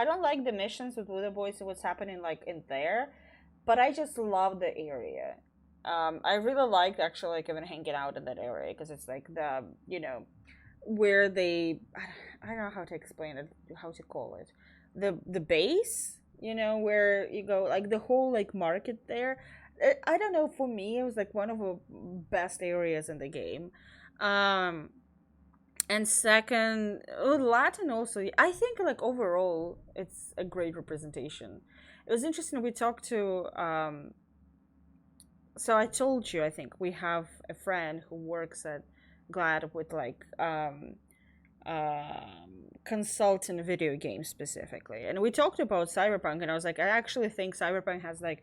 I don't like the missions with Buddha Boys and what's happening like in there, but I just love the area. I really liked actually like even hanging out in that area because it's like the where they I don't know how to explain it, how to call it, the base, where you go like the whole like market there. I don't know. For me, it was like one of the best areas in the game. Um, and second, Latin also. I think like overall, it's a great representation. It was interesting. We talked to. So I told you. I think we have a friend who works at Glad with like consultant video games specifically, and we talked about Cyberpunk, and I was like, I actually think Cyberpunk has like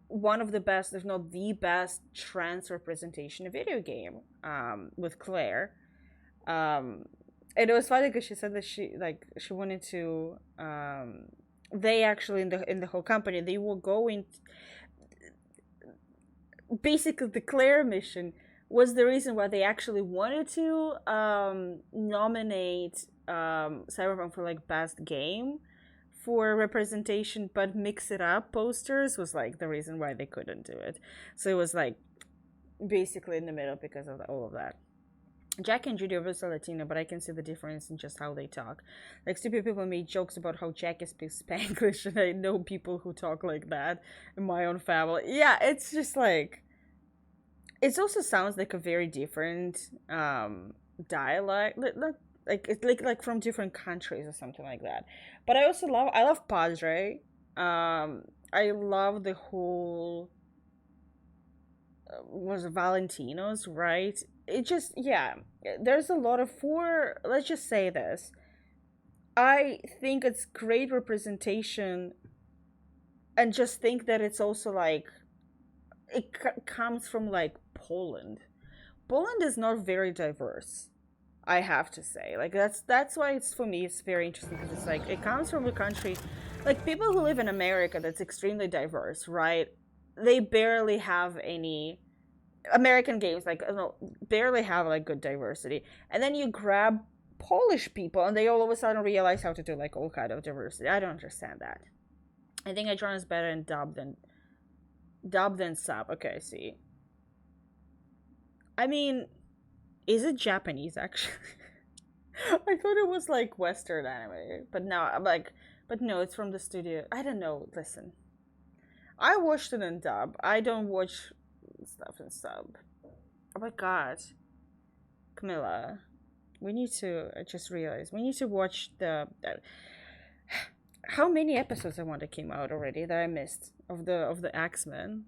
one of the best, if not the best, trans representation of video game. With Claire. Um, and it was funny because she said that she wanted to. They actually in the whole company they were going. Basically, the Claire mission was the reason why they actually wanted to nominate Cyberpunk for like best game for representation, but mix it up posters was like the reason why they couldn't do it. So it was like basically in the middle because of all of that. Jack and Judy are also Latino, but I can see the difference in just how they talk. Like, stupid people made jokes about how Jackie speaks Spanglish, and I know people who talk like that in my own family. Yeah, it's just like. It also sounds like a very different dialect. Like from different countries or something like that. But I love Padre. I love the whole was it Valentinos, right? It just yeah, there's a lot of for let's just say this. I think it's great representation and just think that it's also like comes from like Poland. Poland is not very diverse. I have to say, like that's why it's for me it's very interesting because it's like it comes from a country, like people who live in America that's extremely diverse, right? They barely have any American games, like no, barely have like good diversity, and then you grab Polish people and they all of a sudden realize how to do like all kind of diversity. I don't understand that. I think Adron is better in dub than sub. Okay, I see. I mean, is it Japanese actually? I thought it was like Western anime, but no, I'm like, but no, it's from the studio. I don't know. Listen, I watched it in dub. I don't watch stuff in sub. Oh my god, Camilla, we need to. I just realized we need to watch the. How many episodes I want that came out already that I missed of the X-Men?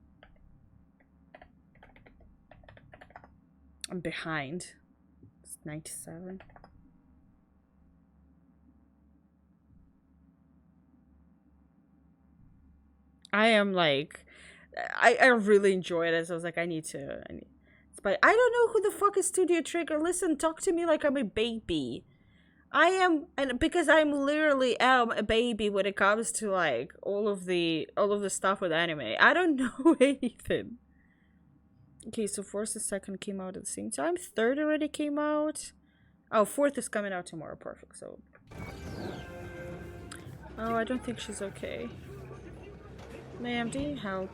I'm behind. It's 97. I am like, I really enjoyed it. So I was like, I need to. But I don't know who the fuck is Studio Trigger. Listen, talk to me like I'm a baby. I am, and because I'm literally am a baby when it comes to like all of the stuff with anime. I don't know anything. Okay, so Force the second came out at the same time. Third already came out. Oh, fourth is coming out tomorrow. Perfect. So. Oh, I don't think she's okay. Ma'am, do you help?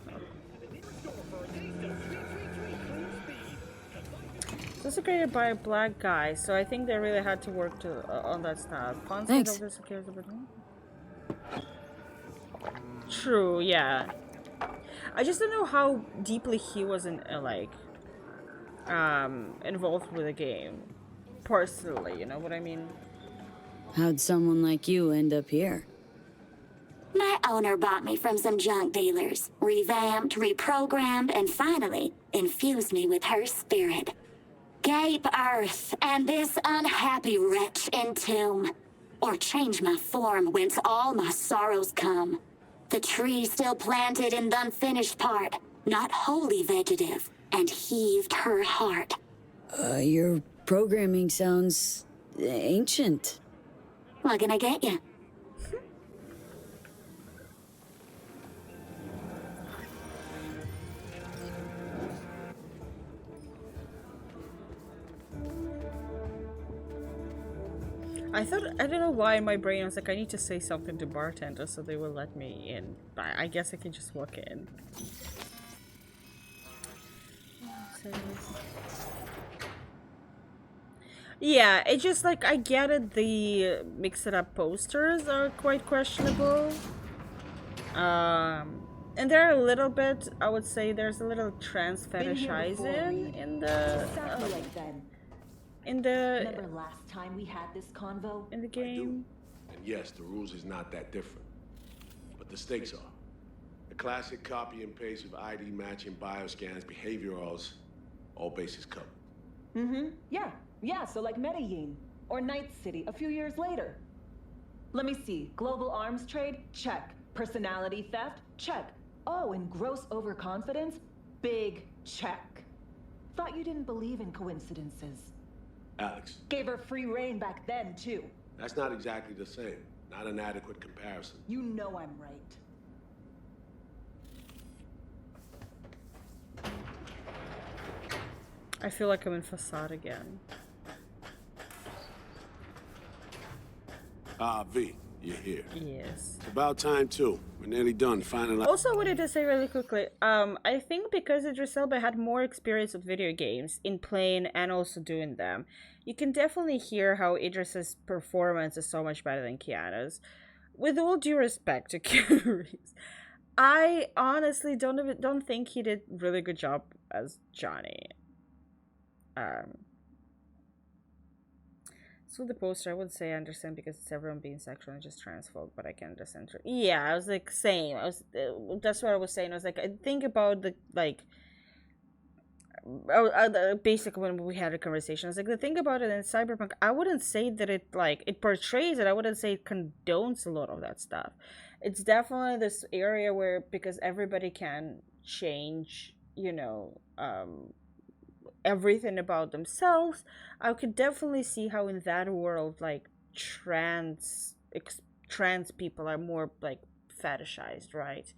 Oh. This is created by a black guy, so I think they really had to work on that stuff. Thanks. True, yeah. I just don't know how deeply he was involved with the game. Personally, you know what I mean? How'd someone like you end up here? My owner bought me from some junk dealers, revamped, reprogrammed, and finally infused me with her spirit. Gape earth and this unhappy wretch entomb, or change my form whence all my sorrows come. The tree still planted in the unfinished part, not wholly vegetative, and heaved her heart. Your programming sounds ancient. What can I get you? I I don't know why in my brain I was like, I need to say something to bartender so they will let me in. But I guess I can just walk in. Yeah, it's just like, I get it, the mix it up posters are quite questionable. And they're a little bit, I would say there's a little trans fetishizing in the exactly like then. Remember last time we had this convo? in the game. And yes, the rules is not that different. But the stakes are. The classic copy and paste with ID matching, bioscans, behaviorals, all bases covered. Mm-hmm. Yeah, so like Medellin. Or Night City a few years later. Let me see. Global arms trade? Check. Personality theft? Check. Oh, and gross overconfidence? Big check. Thought you didn't believe in coincidences. Alex. Gave her free reign back then, too. That's not exactly the same. Not an adequate comparison. You know I'm right. I feel like I'm in Facade again. V, you're here. Yes. It's about time, too. We're nearly done. Finally. Also, I wanted to say really quickly, I think because Idris Elba had more experience with video games in playing and also doing them, you can definitely hear how Idris's performance is so much better than Keanu's. With all due respect to Keanu Reeves, I honestly don't think he did a really good job as Johnny. So the poster, I would say I understand because it's everyone being sexual and just transphobe, but I can understand. Yeah, I was like, same. That's what I was saying. I was like, I think about the, like, basically when we had a conversation, I was like, the thing about it in Cyberpunk, I wouldn't say that it, like, it portrays it. I wouldn't say it condones a lot of that stuff. It's definitely this area where, because everybody can change, you know, everything about themselves, I could definitely see how in that world, like, trans people are more, like, fetishized, right?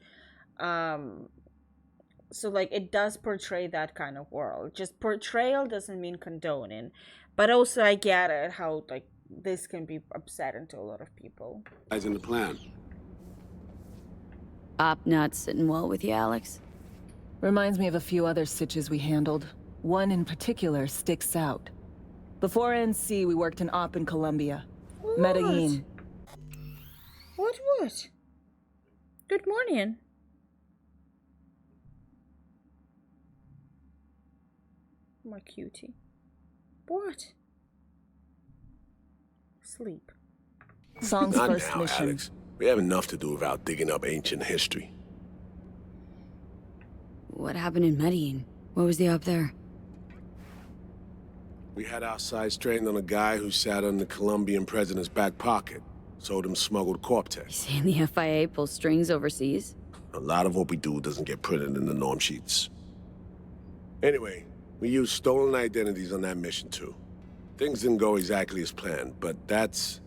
So, like, it does portray that kind of world. Just portrayal doesn't mean condoning, but also I get it how, like, this can be upsetting to a lot of people. Guys in the plan. Op not sitting well with you, Alex. Reminds me of a few other stitches we handled. One in particular sticks out. Before NC, we worked in op in Colombia. What? Medellin. What? Good morning. My cutie. What? Sleep. Song's Not first now, mission. Alex. We have enough to do without digging up ancient history. What happened in Medellin? What was the op there? We had our sights trained on a guy who sat on the Colombian president's back pocket. Sold him smuggled corp tests. Saying the FIA pulls strings overseas? A lot of what we do doesn't get printed in the norm sheets. Anyway, we used stolen identities on that mission too. Things didn't go exactly as planned, but that's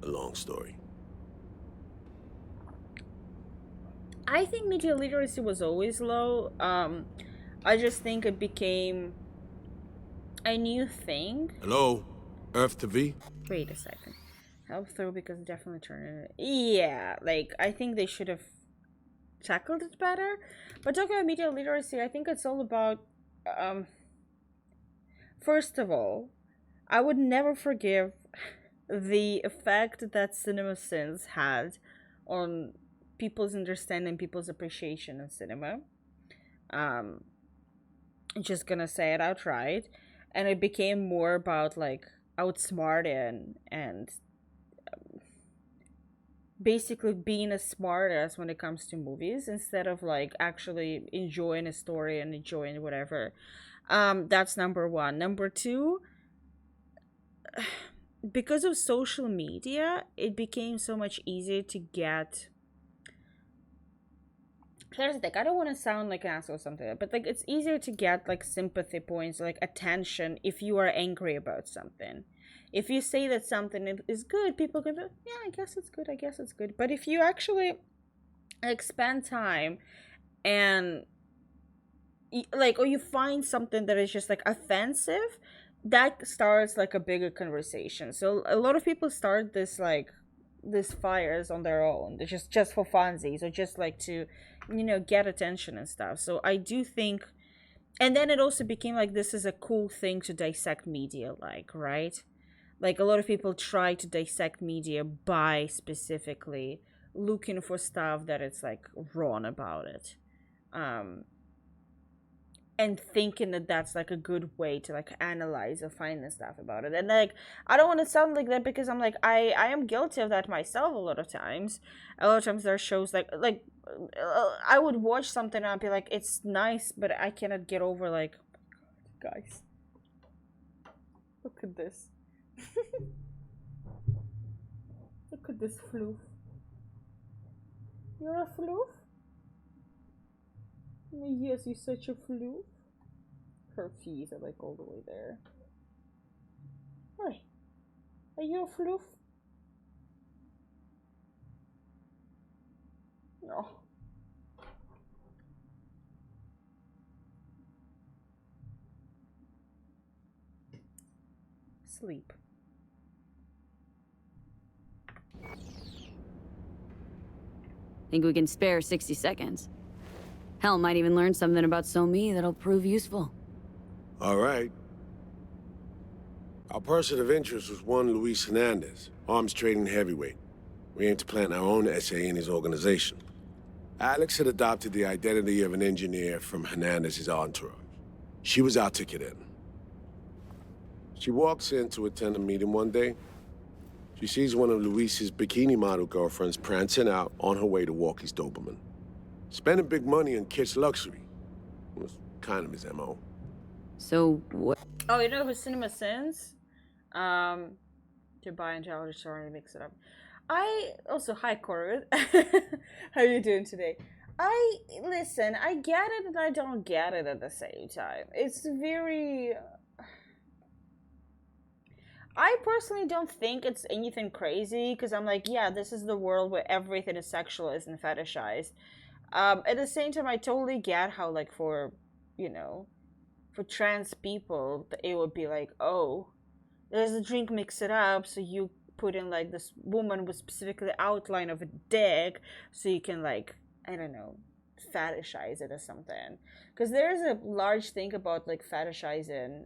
a long story. I think media literacy was always low. I just think it became a new thing. Hello? Earth to V? Wait a second. Help through because it definitely turned it. Yeah, like, I think they should have tackled it better. But talking about media literacy, I think it's all about, first of all, I would never forgive the effect that CinemaSins had on people's understanding, people's appreciation of cinema. I'm just gonna say it outright. And it became more about, like, outsmarting and basically being a smartass when it comes to movies instead of, like, actually enjoying a story and enjoying whatever. That's number one. Number two, because of social media, it became so much easier to get. Here's the thing, I don't want to sound like an asshole or something, but, like, it's easier to get, like, sympathy points, like, attention if you are angry about something. If you say that something is good, people can go, yeah, I guess it's good. But if you actually, like, spend time and, like, or you find something that is just, like, offensive, that starts like a bigger conversation. So a lot of people start this like these fires on their own. They're just for funsies, or just like to, get attention and stuff. So I do think, and then it also became like this is a cool thing to dissect media, like, right? Like a lot of people try to dissect media by specifically looking for stuff that it's like wrong about it. Um and thinking that that's like a good way to like analyze or find the stuff about it. And like I don't want to sound like that, because I'm like I am guilty of that myself a lot of times. A lot of times there are shows like I would watch something and I'd be like, it's nice, but I cannot get over like, guys, look at this. Look at this floof. You're a floof? Yes, you're such a floof. Her feet are like all the way there. Hi. Are you a floof? No. Sleep. Think we can spare 60 seconds? Hell, might even learn something about So-Me that'll prove useful. All right. Our person of interest was one Luis Hernandez, arms trading heavyweight. We aim to plant our own SA in his organization. Alex had adopted the identity of an engineer from Hernandez's entourage. She was our ticket in. She walks in to attend a meeting one day. She sees one of Luis's bikini model girlfriends prancing out on her way to walk his Doberman. Spending big money on kitsch luxury was kind of his MO. So what? Oh, you know who Cinema Sins? Dubai and Jolly, sorry to mix it up. I also, hi Corbett. How are you doing today? Listen, I get it and I don't get it at the same time. It's very... I personally don't think it's anything crazy, because I'm like, yeah, this is the world where everything is sexualized and fetishized. At the same time, I totally get how, like, for trans people, it would be like, oh, there's a drink, mix it up, so you put in, like, this woman with specifically outline of a dick, so you can, like, I don't know, fetishize it or something. Because there's a large thing about like fetishizing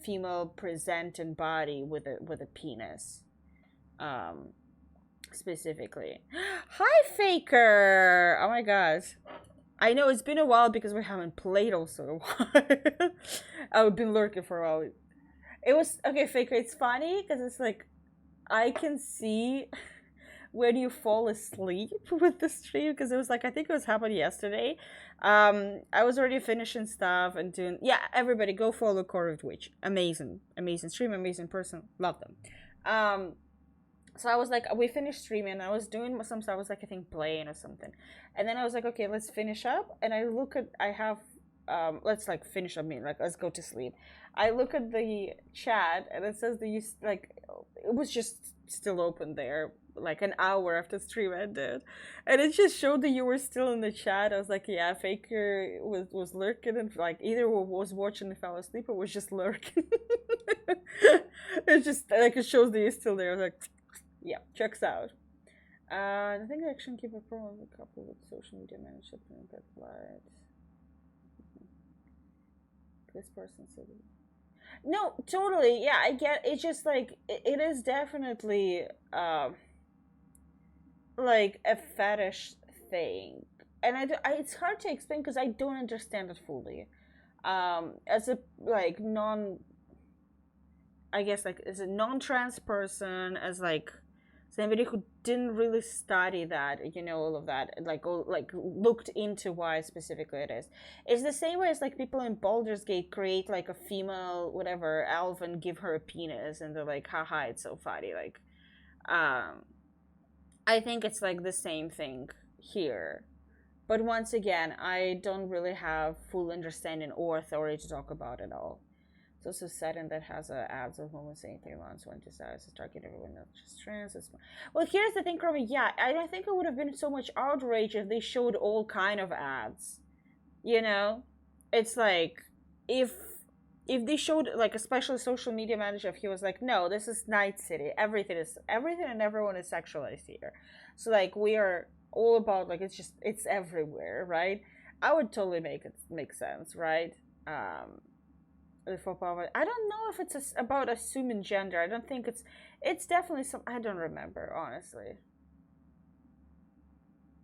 female presenting body with a penis, specifically. Hi Faker, oh my gosh, I know it's been a while because we haven't played also a while. I've been lurking for a while. It was okay, Faker, it's funny because it's like I can see when you fall asleep with the stream, because it was like, I think it was happening yesterday. I was already finishing stuff and doing, yeah, everybody go follow Core of Twitch. Amazing stream, amazing person, love them. So I was like, we finished streaming, I was doing some stuff, I was like, I think playing or something, and then I was like, okay, let's finish up, and I have let's like finish up, like let's go to sleep. I look at the chat and it says that you like, it was just still open there like an hour after stream ended, and it just showed that you were still in the chat. I was like, yeah, Faker was lurking, and like either was watching and fell asleep or was just lurking. It just like it shows that you're still there. I was like, yeah, checks out. I think I actually keep a problem with a couple with social media management and that light. This person said no, totally, yeah, I get it's just like it is definitely like a fetish thing, and it's hard to explain because I don't understand it fully. As a like I guess like as a non-trans person, as like somebody who didn't really study that, all of that, like looked into why specifically it is. It's the same way as like people in Baldur's Gate create like a female whatever elf and give her a penis, and they're like, haha, it's so funny. Like, I think it's like the same thing here. But once again, I don't really have full understanding or authority to talk about it all. It's also setting that has ads of women saying 3 months when decides to target everyone, not just trans. Well, here's the thing, Chromie. Yeah, I don't think it would have been so much outrage if they showed all kind of ads. It's like if if they showed like, especially social media manager, if he was like, no, this is Night City, everything and everyone is sexualized here, so like we are all about like it's everywhere, right? I would totally make sense, right? I don't know if it's about assuming gender. I don't think it's definitely some. I don't remember, honestly.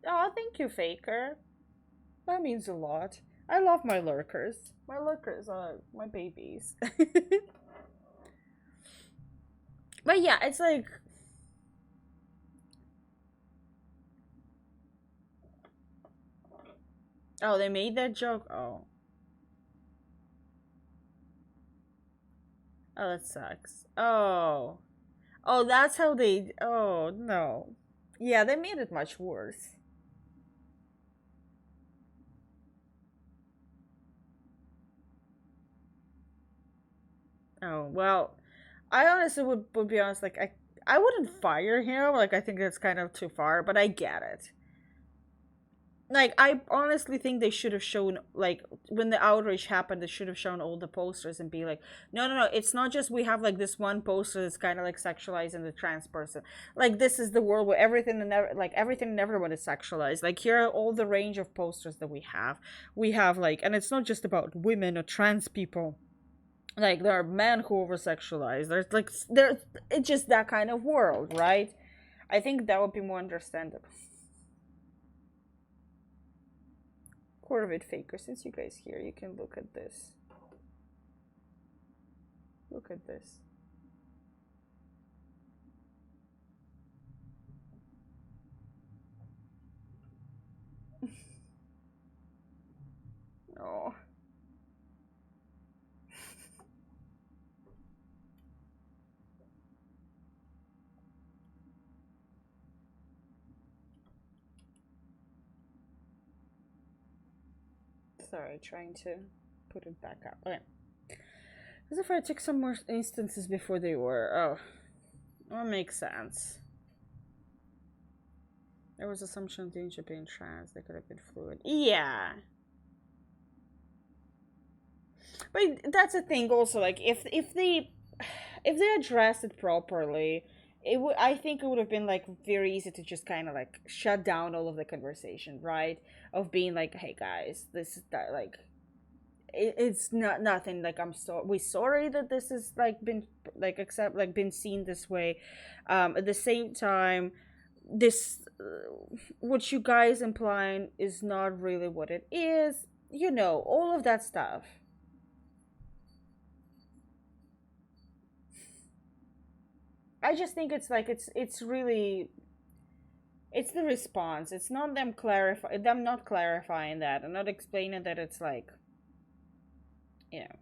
Oh, thank you, Faker. That means a lot. I love my lurkers. My lurkers are my babies. But yeah, it's like... Oh, they made that joke? Oh. Oh, that sucks. Oh. Oh, that's how they... Oh, no. Yeah, they made it much worse. Oh, well, I honestly would be honest, like, I wouldn't fire him, like, I think that's kind of too far, but I get it. Like, I honestly think they should have shown, like, when the outrage happened, they should have shown all the posters and be like, no, it's not just we have, like, this one poster that's kind of, like, sexualizing the trans person. Like, this is the world where everything and everyone is sexualized. Like, here are all the range of posters that we have. We have, like, and it's not just about women or trans people. Like, there are men who over-sexualize. It's just that kind of world, right? I think that would be more understandable. Corvid Faker, since you guys here, you can look at this. Look at this. Oh. Sorry, trying to put it back up. Okay. As if I took some more instances before they were. Oh. That makes sense. There was assumption of danger being trans. They could have been fluid. Yeah. But that's the thing also, like, if they addressed it properly, I think it would have been like very easy to just kind of like shut down all of the conversation, right? Of being like, hey guys, this is that, like, it's not nothing, like, we're sorry that this is like been like been seen this way. At the same time, this what you guys implying is not really what it is, you know, all of that stuff. I just think it's like it's really, it's the response. It's not them not clarifying that and not explaining that it's like, you know,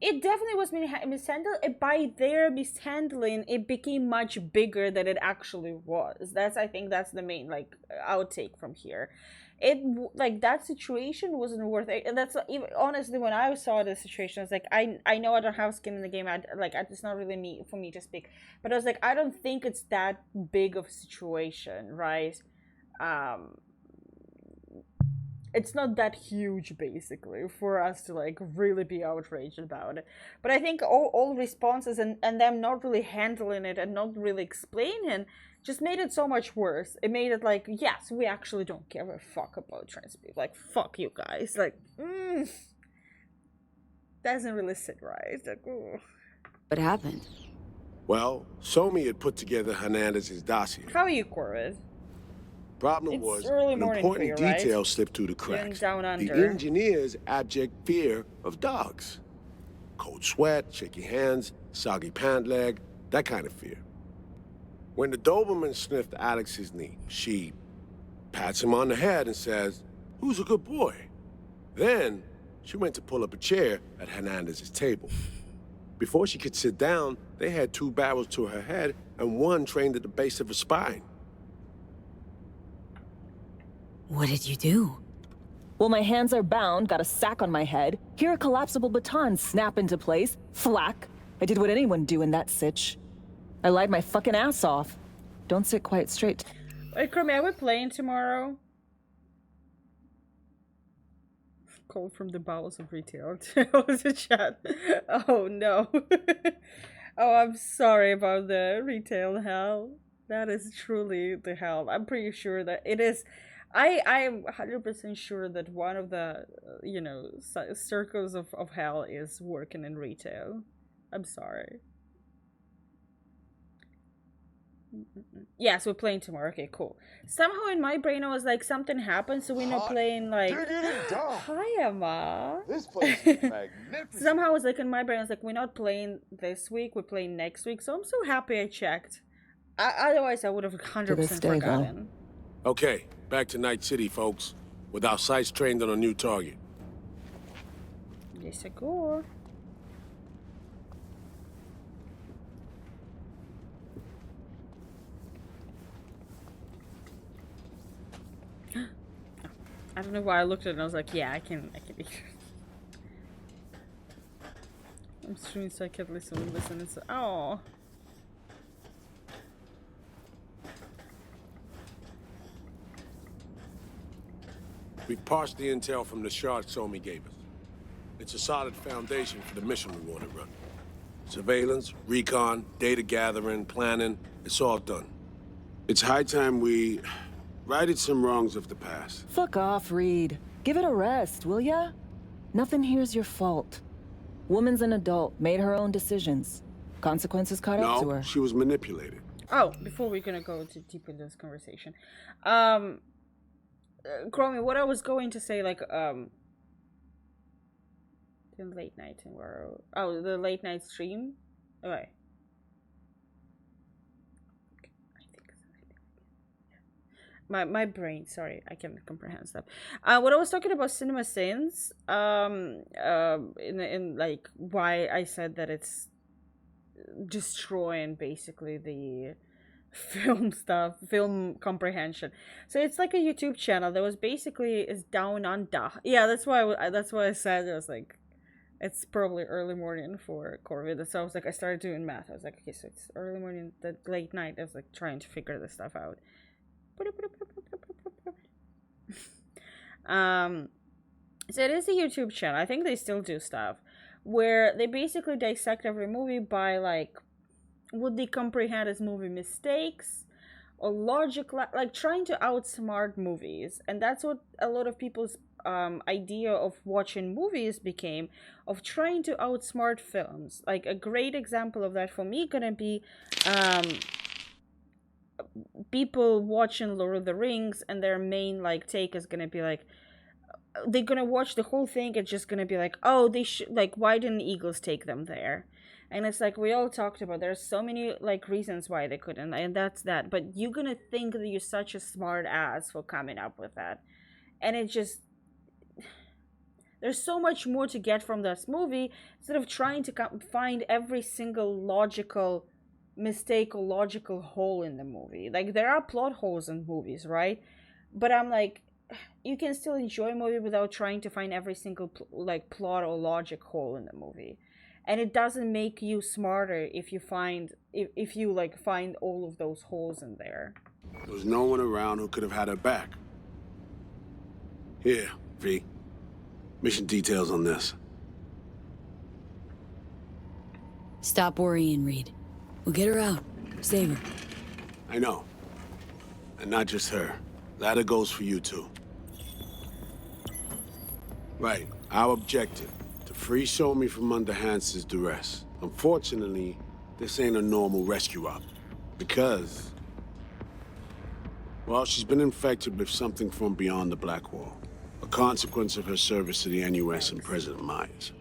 it definitely was mishandled. By their mishandling, it became much bigger than it actually was. I think that's the main like outtake from here. It, like, that situation wasn't worth it. And that's even, honestly, when I saw the situation, I was like, I know I don't have skin in the game. It's not really me for me to speak, but I was like, I don't think it's that big of a situation, right? It's not that huge, basically, for us to like really be outraged about it. But I think all responses and them not really handling it and not really explaining just made it so much worse. It made it like, yes, we actually don't give a fuck about trans people. Like, fuck you guys. Like, doesn't really sit right. Like, ooh. What happened? Well, Somi had put together Hernandez's dossier. How are you, Corvid? Problem was, an important detail slipped through the cracks. Down under. The engineer's abject fear of dogs. Cold sweat, shaky hands, soggy pant leg, that kind of fear. When the Doberman sniffed Alex's knee, she pats him on the head and says, "Who's a good boy?" Then, she went to pull up a chair at Hernandez's table. Before she could sit down, they had 2 barrels to her head and 1 trained at the base of her spine. What did you do? Well, my hands are bound, got a sack on my head. Here a collapsible baton snap into place. Thwack. I did what anyone do in that sitch. I lied my fucking ass off. Don't sit quite straight. Wait, Crummy, are we playing tomorrow? Call from the bowels of retail. Was a chat. Oh no. Oh, I'm sorry about the retail hell. That is truly the hell. I'm pretty sure that it is. I am 100% sure that one of the circles of hell is working in retail. I'm sorry. Yes, we're playing tomorrow. Okay, cool. Somehow in my brain I was like, something happened, so we're not playing like. Hi, Emma. This place is magnificent. Somehow I was like in my brain, I was like, we're not playing this week. We're playing next week. So I'm so happy I checked. Otherwise, I would have 100% forgotten. Okay, back to Night City, folks. With our sights trained on a new target. Yes, I go. I don't know why I looked at it and I was like, yeah, I can eat. I'm streaming so I can listen. So, oh. We've parsed the intel from the shard Somi gave us. It's a solid foundation for the mission we want to run. Surveillance, recon, data gathering, planning, it's all done. It's high time we righted some wrongs of the past. Fuck off, Reed. Give it a rest, will ya? Nothing here's your fault. Woman's an adult, made her own decisions. Consequences caught up to her. No, she was manipulated. Oh, before we're gonna go too deep into this conversation. Chromie, what I was going to say, like, the late night tomorrow. Oh, the late night stream? Okay. My brain, sorry, I can't comprehend stuff. What I was talking about Cinema Sins, in like why I said that it's destroying basically the film comprehension. So it's like a YouTube channel that was basically is down under. Yeah, that's why I said I was like, it's probably early morning for Corvid. So I was like, I started doing math. I was like, okay, so it's early morning, the late night. I was like trying to figure this stuff out. So it is a YouTube channel. I think they still do stuff where they basically dissect every movie by like what they comprehend as movie mistakes or logic, like trying to outsmart movies. And that's what a lot of people's idea of watching movies became, of trying to outsmart films. Like a great example of that for me gonna be people watching Lord of the Rings, and their main like take is gonna be like, they're gonna watch the whole thing. It's just gonna be like, oh, they should, like, why didn't Eagles take them there? And it's like we all talked about, there's so many like reasons why they couldn't, and that's that. But you're gonna think that you're such a smart ass for coming up with that, and it just, there's so much more to get from this movie instead of trying to find every single logical mistake or logical hole in the movie. Like, there are plot holes in movies, right? But I'm like, you can still enjoy a movie without trying to find every single like plot or logic hole in the movie. And it doesn't make you smarter if you find if you like find all of those holes in there. There was no one around who could have had her back. Here, V. Mission details on this. Stop worrying, Reed. We'll get her out. Save her. I know. And not just her. Ladder goes for you too. Right. Our objective. To free Somi from under Hansen's duress. Unfortunately, this ain't a normal rescue op. Because, well, she's been infected with something from beyond the Black Wall. A consequence of her service to the NUS and President Myers.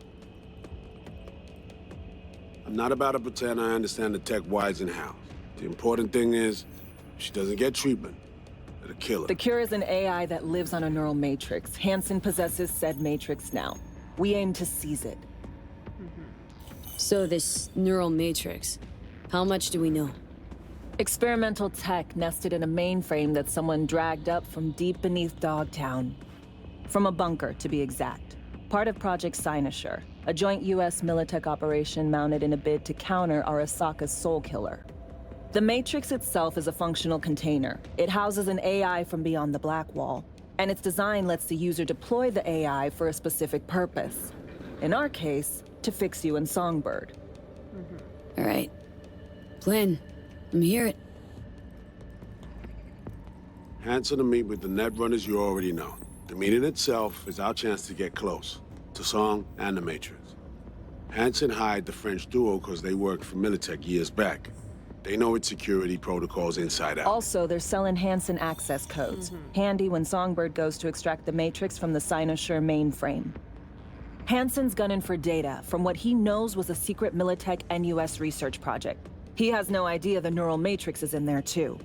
I'm not about to pretend I understand the tech whys and hows. The important thing is, if she doesn't get treatment, it'll kill her. The cure is an AI that lives on a neural matrix. Hansen possesses said matrix now. We aim to seize it. So this neural matrix, how much do we know? Experimental tech nested in a mainframe that someone dragged up from deep beneath Dogtown. From a bunker, to be exact. Part of Project Cynosure, a joint U.S. Militech operation mounted in a bid to counter Arasaka's Soul Killer. The Matrix itself is a functional container. It houses an AI from beyond the Black Wall. And its design lets the user deploy the AI for a specific purpose. In our case, to fix you in Songbird. All right. Flynn, let me hear it. Hanson to meet with the Netrunners you already know. The meeting itself is our chance to get close. To Song and the Matrix. Hanson hired the French duo because they worked for Militech years back. They know its security protocols inside out. Also, they're selling Hanson access codes. Handy when Songbird goes to extract the Matrix from the Cynosure mainframe. Hanson's gunning for data from what he knows was a secret Militech NUS research project. He has no idea the neural matrix is in there too.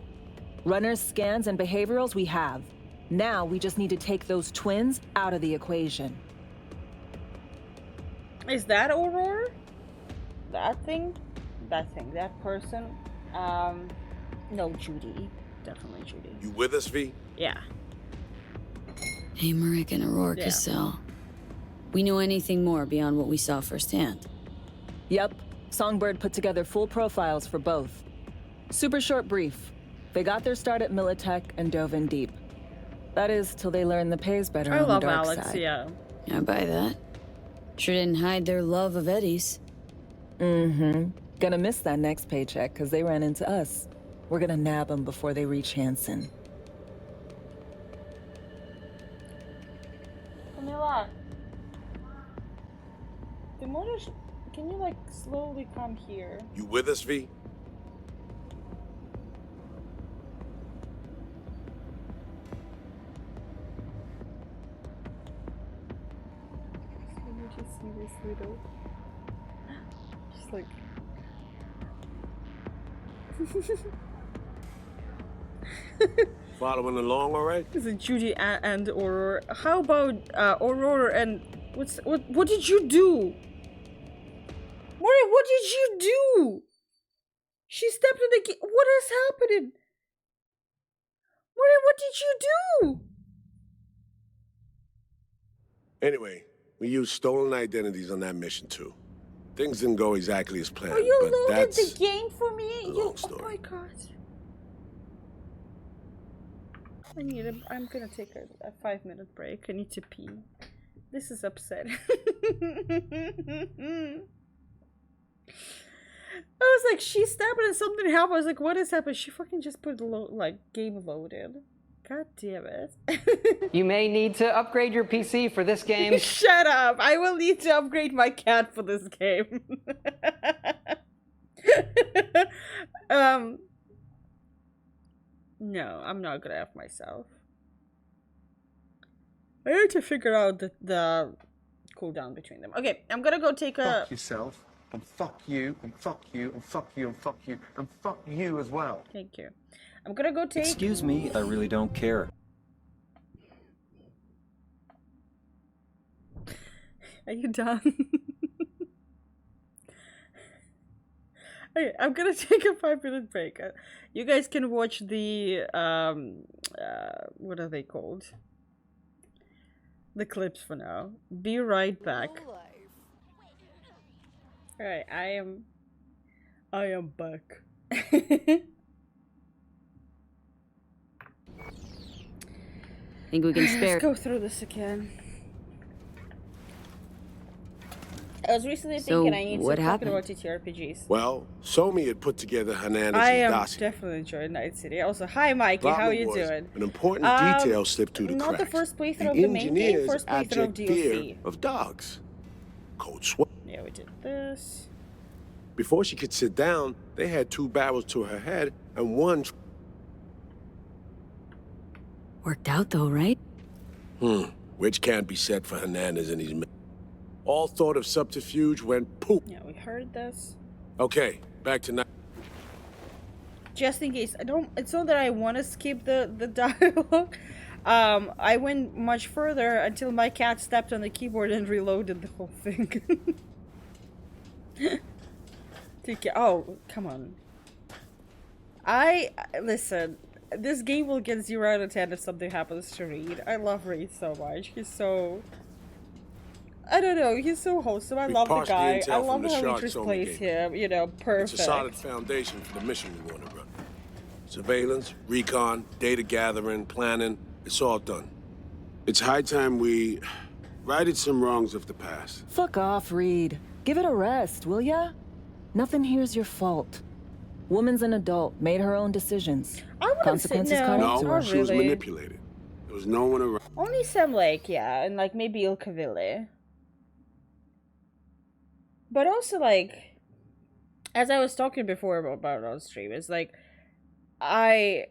Runners, scans, and behaviorals we have. Now we just need to take those twins out of the equation. Is that Aurora? That thing? That person? No, Judy. Definitely Judy. You with us, V? Yeah. Amaric and Aurora Cassell. We know anything more beyond what we saw firsthand? Yep. Songbird put together full profiles for both. Super short brief. They got their start at Militech and dove in deep. That is, till they learned the pay's better I on love the dark Alex, side. yeah. I buy that. Sure didn't hide their love of Eddie's. Gonna miss that next paycheck, because they ran into us. We're gonna nab them before they reach Hanson. Camilla. The motor can you like slowly come here? You with us, V? Can you just see this little just like Following along, all right? Is it Judy and Aurora? How about Aurora and what did you do? What did you do? She stepped in the what is happening? What did you do? Anyway, we used stolen identities on that mission too. Things didn't go exactly as planned, Oh, you but loaded that's the game for me? a long story. Oh my god. I'm gonna take a 5-minute break. I need to pee. This is upsetting. I was like, she stabbed and something happened. I was like, what is happening? She fucking just put game loaded. God damn it. You may need to upgrade your PC for this game. Shut up. I will need to upgrade my cat for this game. No, I'm not gonna F myself. I need to figure out the cooldown between them. Okay, I'm gonna go take a... Fuck yourself, and fuck you, and fuck you, and fuck you, and fuck you, and fuck you as well. Thank you. I'm gonna go take... Excuse me, I really don't care. Are you done? Okay, I'm gonna take a 5-minute break. You guys can watch the what are they called? The clips for now. Be right back. Alright, I am back. Think we can spare... Let's go through this again. I was recently So, thinking I need to what talk happened? about TTRPGs. Well, Somi had put together Hernandez's I am dossier. definitely enjoying Night City. Also, hi Mikey, how Problem you was, doing? An important detail slipped through the Not cracks. the first playthrough of the main game, engineer's first playthrough of abject fear DLC. of dogs. Cold sweat. Yeah, we did this. Before she could sit down, they had 2 barrels to her head and one. Worked out though, right? Which can't be said for Hernandez and his men. All thought of subterfuge went poop. Yeah, we heard this. Okay, back to night. Just in case, it's not that I want to skip the dialogue. I went much further until my cat stepped on the keyboard and reloaded the whole thing. Oh, come on. Listen, this game will get 0 out of 10 if something happens to Reed. I love Reed so much. He's so... I don't know, he's so wholesome. I love the partially guy. intel I from love the how he Shark just Sony plays game. him, you know, perfect. It's a solid foundation for the mission we want to run. Surveillance, recon, data gathering, planning, it's all done. It's high time we righted some wrongs of the past. Fuck off, Reed. Give it a rest, will ya? Nothing here's your fault. Woman's an adult, made her own decisions. I wouldn't Consequences say caught up to No, her. she was really. manipulated. There was no one around. Only Sam Lake, yeah, and like maybe Ilkaville. But also, like, as I was talking before about on stream, it's like I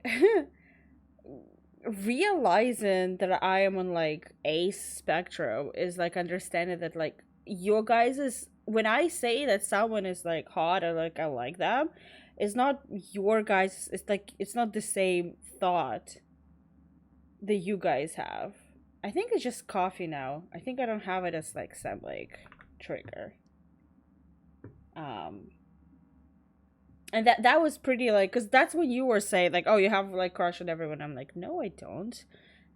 realizing that I am on like a spectrum is like understanding that like your guys is when I say that someone is like hot or like I like them, it's not your guys. It's like it's not the same thought that you guys have. I think it's just coffee now. I think I don't have it as like some like trigger. And that was pretty like, because that's what you were saying, like, oh, you have like crush on everyone. I'm like, no, I don't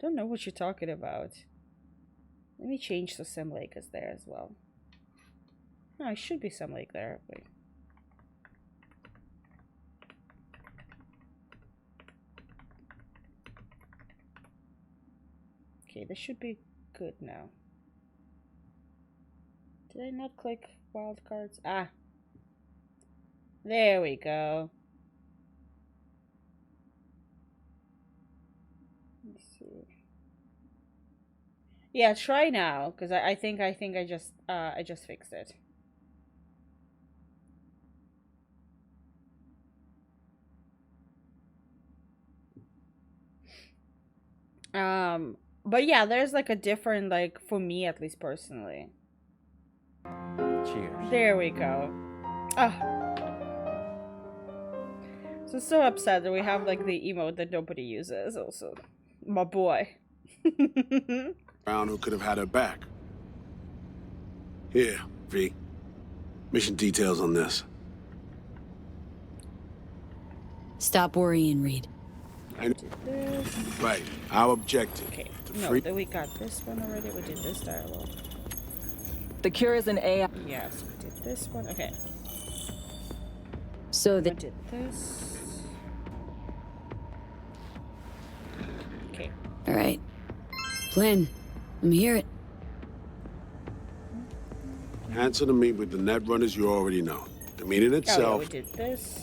know what you're talking about. Let me change so Sam Lake is there as well. No, I should be Sam Lake there. Wait. Okay, this should be good now. Did I not click wildcards? Ah. There we go. Let's see. Yeah, try now, because I think I just fixed it. But yeah, there's like a different, like, for me at least personally. Cheers. There we go. Ah. So upset that we have like the emote that nobody uses also. My boy. Around who could have had her back. Here, V. Mission details on this. Stop worrying, Reed. Right, our objective. Okay, To no, free. then we got this one already. We did this dialogue. The cure is an AI. Yes, we did this one. Okay, So we the did this. Okay. all right. Plan. Let me hear it. Answer to meet with the net runners you already know. The meeting Oh yeah, itself. we did this.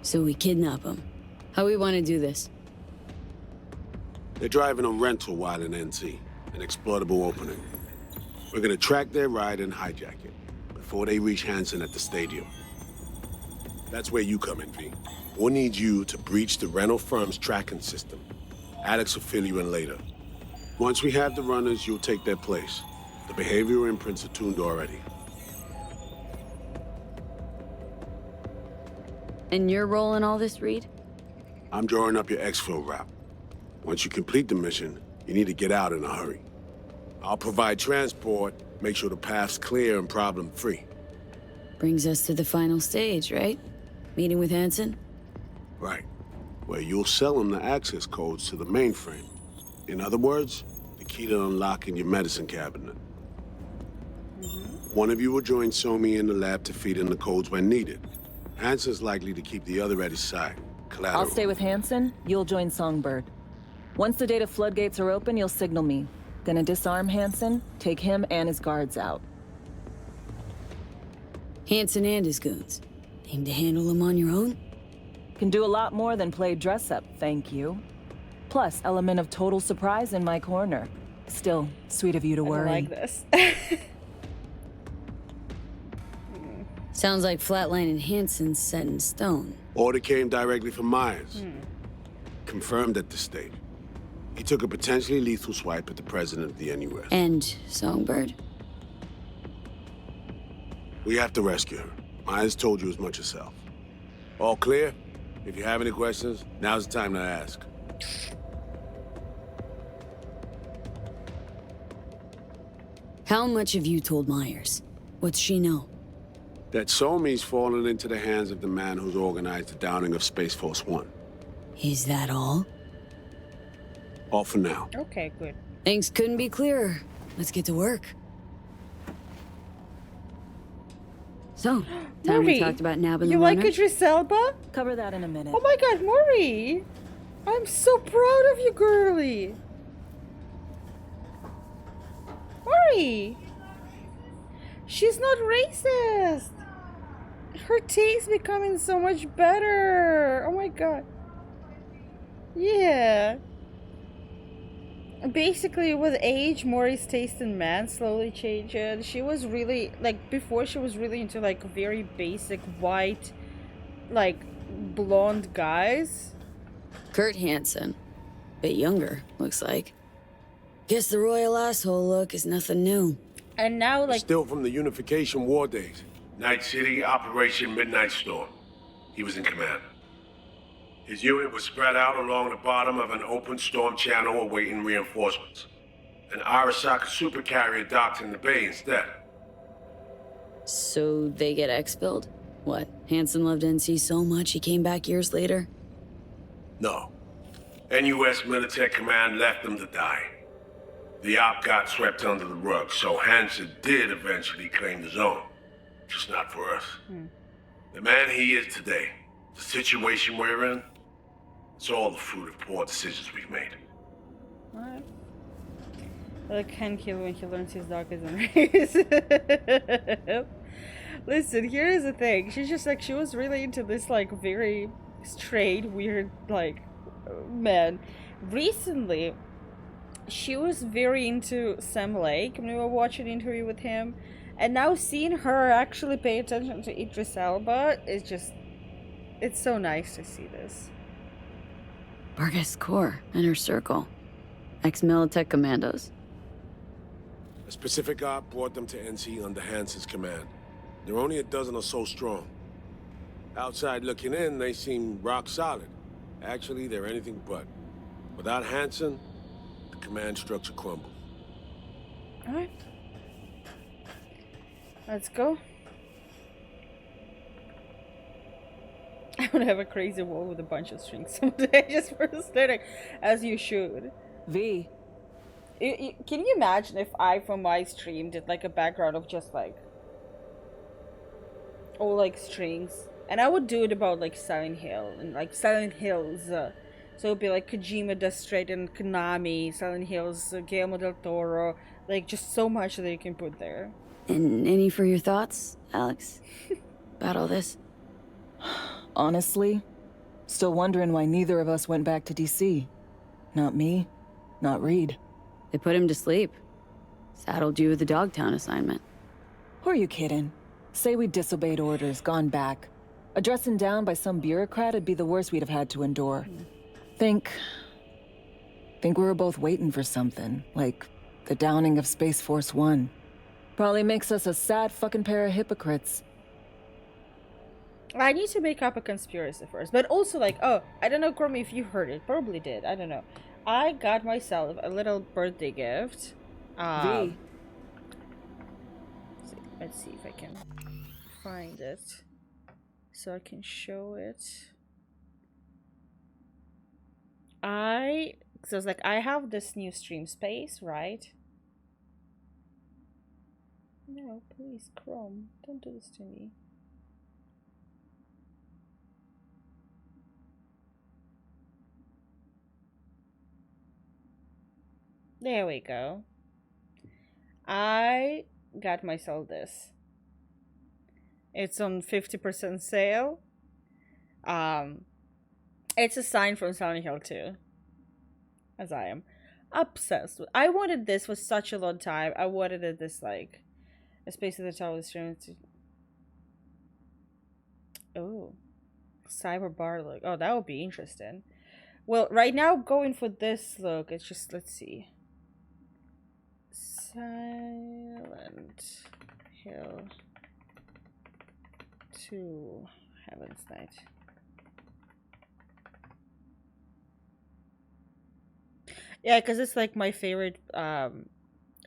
So we kidnap him. How we want to do this? They're driving a rental while in NC, an exploitable opening. We're gonna track their ride and hijack it before they reach Hanson at the stadium. That's where you come in, V. We'll need you to breach the rental firm's tracking system. Alex will fill you in later. Once we have the runners, you'll take their place. The behavioral imprints are tuned already. And your role in all this, Reed? I'm drawing up your exfil route. Once you complete the mission, you need to get out in a hurry. I'll provide transport, make sure the path's clear and problem-free. Brings us to the final stage, right? Meeting with Hanson? Right. Where you'll sell him the access codes to the mainframe. In other words, the key to unlocking your medicine cabinet. One of you will join Somi in the lab to feed in the codes when needed. Hanson's likely to keep the other at his side. Collateral. I'll stay with Hanson, you'll join Songbird. Once the data floodgates are open, you'll signal me. Gonna disarm Hanson, take him and his guards out. Hanson and his goons. Aim to handle him on your own? Can do a lot more than play dress-up, thank you. Plus, element of total surprise in my corner. Still, sweet of you to I don't worry. like this. Sounds like flatlining Hanson's set in stone. Order came directly from Myers. Confirmed at this stage. He took a potentially lethal swipe at the president of the NUS. And Songbird. We have to rescue her. Myers told you as much herself. All clear? If you have any questions, now's the time to ask. How much have you told Myers? What's she know? That Somi's fallen into the hands of the man who's organized the downing of Space Force One. Is that all? All for now. Okay, good. Things couldn't be clearer. Let's get to work. So, time we Maury, talked about nabbing the you like runner? Idris Elba? Cover that in a minute. Oh my god, Maury! I'm so proud of you, girly! Maury! She's not racist! Her taste becoming so much better! Oh my god. Yeah. Basically, with age, Maury's taste in men slowly changed. She was really, like, before she was really into, like, very basic white, like, blonde guys. Kurt Hansen. Bit younger, looks like. Guess the royal asshole look is nothing new. And now, like, Still from the Unification War days. Night City, Operation Midnight Storm. He was in command. His unit was spread out along the bottom of an open storm channel awaiting reinforcements. An Arasaka supercarrier docked in the bay instead. So they get expelled? What, Hansen loved NC so much he came back years later? No. NUS Military Command left them to die. The op got swept under the rug, so Hansen did eventually claim the zone. Just not for us. The man he is today, the situation we're in, it's all the fruit of poor decisions we've made. what? Like, Ken kill when he learns his dog isn't race. Listen, here's the thing. She's just like, she was really into this, like, very straight, weird, like, man. Recently, she was very into Sam Lake when we were watching an interview with him. And now seeing her actually pay attention to Idris Elba is just, it's so nice to see this. Vargas Core and her circle. Ex-Militech commandos. A specific op brought them to NC under Hansen's command. They're only a dozen or so strong. Outside looking in, they seem rock solid. Actually, they're anything but. Without Hansen, the command structure crumbled. Alright. Let's go. I would have a crazy wall with a bunch of strings someday just for aesthetic, as you should. V. Can you imagine if I, from my stream, did like a background of just like all like strings, and I would do it about like Silent Hill and like Silent Hills. So it'd be like Kojima does straight and Konami, Silent Hills, Guillermo del Toro, like just so much that you can put there. And any for your thoughts, Alex? About all this? Honestly, still wondering why neither of us went back to DC. Not me, not Reed. They put him to sleep. Saddled you with the Dogtown assignment. Who are you kidding? Say we disobeyed orders, gone back. A dressing down by some bureaucrat would be the worst we'd have had to endure. Think we were both waiting for something, like the downing of Space Force One. Probably makes us a sad fucking pair of hypocrites. I need to make up a conspiracy first, but also like, oh, I don't know, Chromie, if you heard it, probably did, I don't know. I got myself a little birthday gift. V. Let's see if I can find it so I can show it. So it's like, I have this new stream space, right? No, please, Chrome, don't do this to me. There we go. I got myself this. It's on 50% sale. It's a sign from Silent Hill 2. As I am obsessed with. I wanted this for such a long time. I wanted it this like a space at the top of the stream. Oh, Cyberpunk look. Oh, that would be interesting. Well, right now going for this look. It's just, let's see. Silent Hill 2 Heaven's Night. Yeah, because it's like my favorite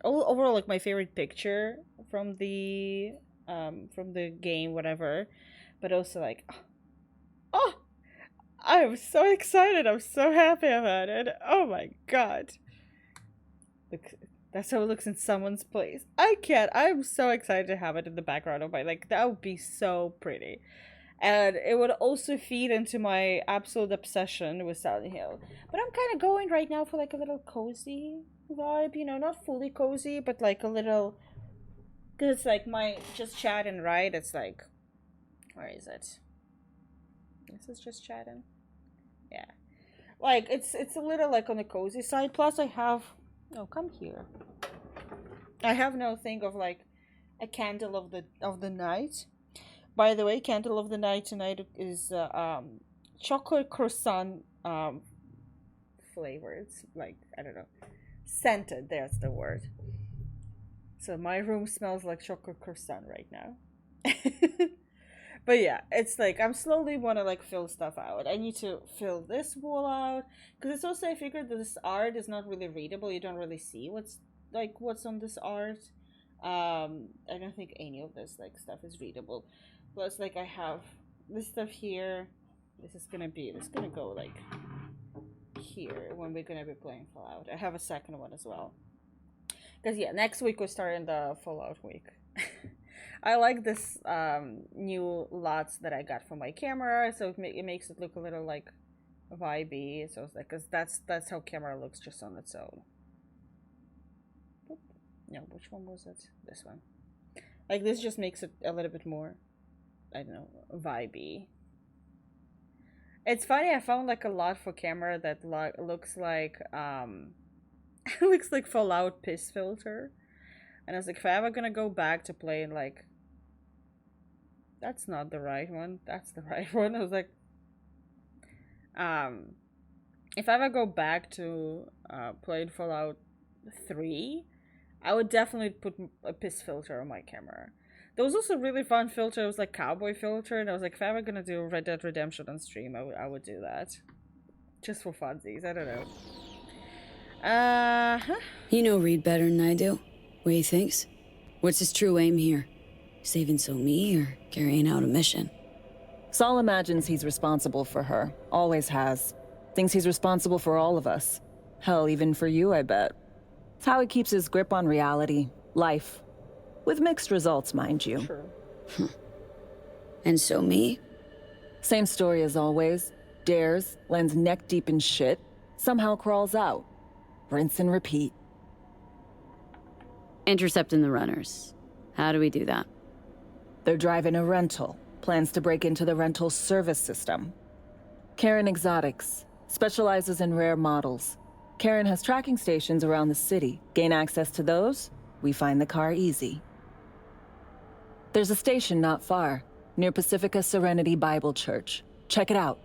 overall like my favorite picture from the game, whatever. But also like, oh, I'm so excited, I'm so happy about it. Oh my god. Look, That's how it looks in someone's place. I can't. I'm so excited to have it in the background of my, like, that would be so pretty. And it would also feed into my absolute obsession with Silent Hill. But I'm kind of going right now for like a little cozy vibe, you know, not fully cozy, but like a little, because like my just chatting, right? It's like, where is it? This is just chatting. Yeah. Like it's a little like on the cozy side. Plus I have, oh, come here. I have no thing of like a candle of the night. By the way, candle of the night tonight is chocolate croissant flavored. Like, I don't know, scented. That's the word. So my room smells like chocolate croissant right now. But yeah, it's like I'm slowly want to like fill stuff out. I need to fill this wall out because it's also, I figured that this art is not really readable. You don't really see what's on this art. I don't think any of this like stuff is readable. Plus, like, I have this stuff here. This is gonna go like here when we're gonna be playing Fallout. I have a second one as well. Because yeah, next week we're starting the Fallout week. I like this new LUTs that I got for my camera, so it makes it look a little like vibey. So it's like, cause that's how camera looks just on its own. No, which one was it? This one. Like this just makes it a little bit more, I don't know, vibey. It's funny, I found like a LUT for camera that looks like looks like Fallout piss filter. And I was like, if I ever gonna go back to playing like, that's not the right one, that's the right one. I was like, if I ever go back to playing Fallout 3, I would definitely put a piss filter on my camera. There was also a really fun filter. It was like cowboy filter, and I was like, if I were gonna do Red Dead Redemption on stream, I would do that, just for funsies. I don't know. You know Reed better than I do. What he thinks? What's his true aim here? Saving me or carrying out a mission? Saul imagines he's responsible for her. Always has. Thinks he's responsible for all of us. Hell, even for you, I bet. It's how he keeps his grip on reality, life. With mixed results, mind you. True. And me? Same story as always. Dares, lands neck deep in shit, somehow crawls out. Rinse and repeat. Intercepting the runners. How do we do that? They're driving a rental. Plans to break into the rental service system. Karen Exotics. Specializes in rare models. Karen has tracking stations around the city. Gain access to those, we find the car easy. There's a station not far, near Pacifica Serenity Bible Church. Check it out.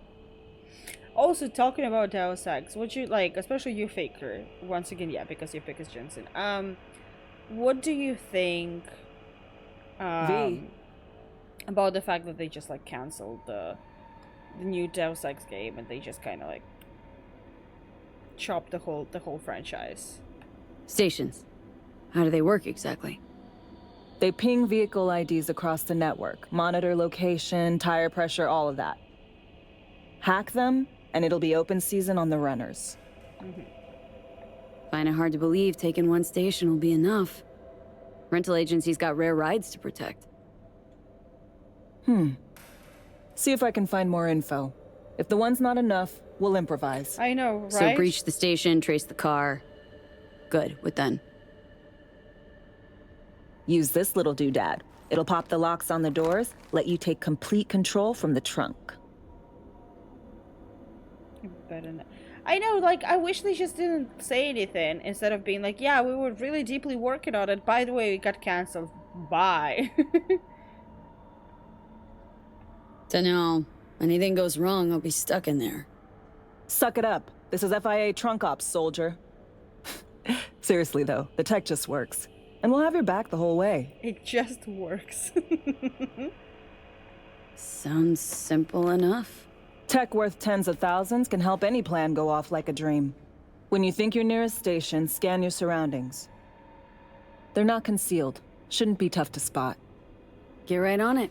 Also, talking about Deus Ex, what you like, especially you, Faker, once again, yeah, because your pick is Jensen. What do you think about the fact that they just like canceled the new Deus Ex game and they just kind of like chopped the whole franchise? Stations. How do they work exactly? They ping vehicle IDs across the network, monitor location, tire pressure, all of that. Hack them, and it'll be open season on the runners. Find it hard to believe taking one station will be enough. Rental agencies got rare rides to protect. See if I can find more info. If the one's not enough, we'll improvise. I know, right? So breach the station, trace the car. Good, what then? Use this little doodad. It'll pop the locks on the doors, let you take complete control from the trunk. Better not. I know, like, I wish they just didn't say anything instead of being like, yeah, we were really deeply working on it. By the way, it got canceled. Bye. Dunno. Anything goes wrong, I'll be stuck in there. Suck it up. This is FIA trunk ops, soldier. Seriously, though, the tech just works. And we'll have your back the whole way. It just works. Sounds simple enough. Tech worth tens of thousands can help any plan go off like a dream. When you think your nearest station, scan your surroundings. They're not concealed. Shouldn't be tough to spot. Get right on it.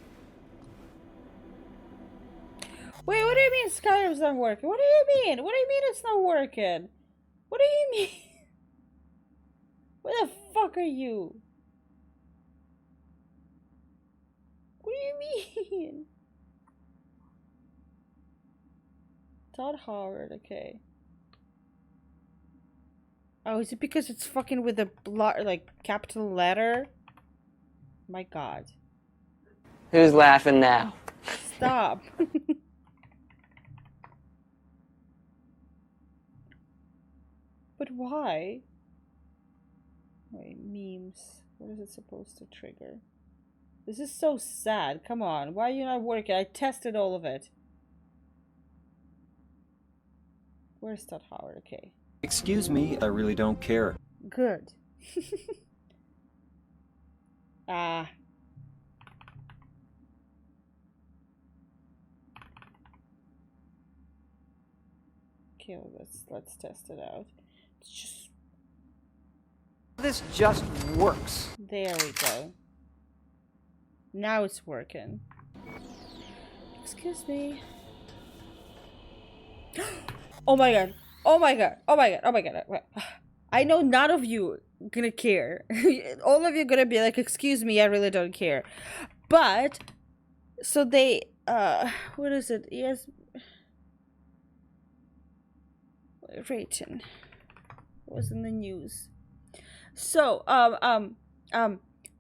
Wait, what do you mean Skyrim's not working? What do you mean? What do you mean it's not working? What do you mean? Where the fuck are you? What do you mean? Todd Howard, okay. Oh, is it because it's fucking with a like capital letter? My god. Who's laughing now? Stop. But why? Wait, memes. What is it supposed to trigger? This is so sad. Come on. Why are you not working? I tested all of it. Where's Todd Howard? Okay. Excuse me, I really don't care. Good. Ah. Okay, well, let's test it out. It's just This just works. there we go. Now it's working. Excuse me. Oh my god. Oh my god. Oh my god. Oh my god. I know none of you gonna care. All of you gonna be like, excuse me, I really don't care. But so they what is it? Yes. Rating. What was in the news? So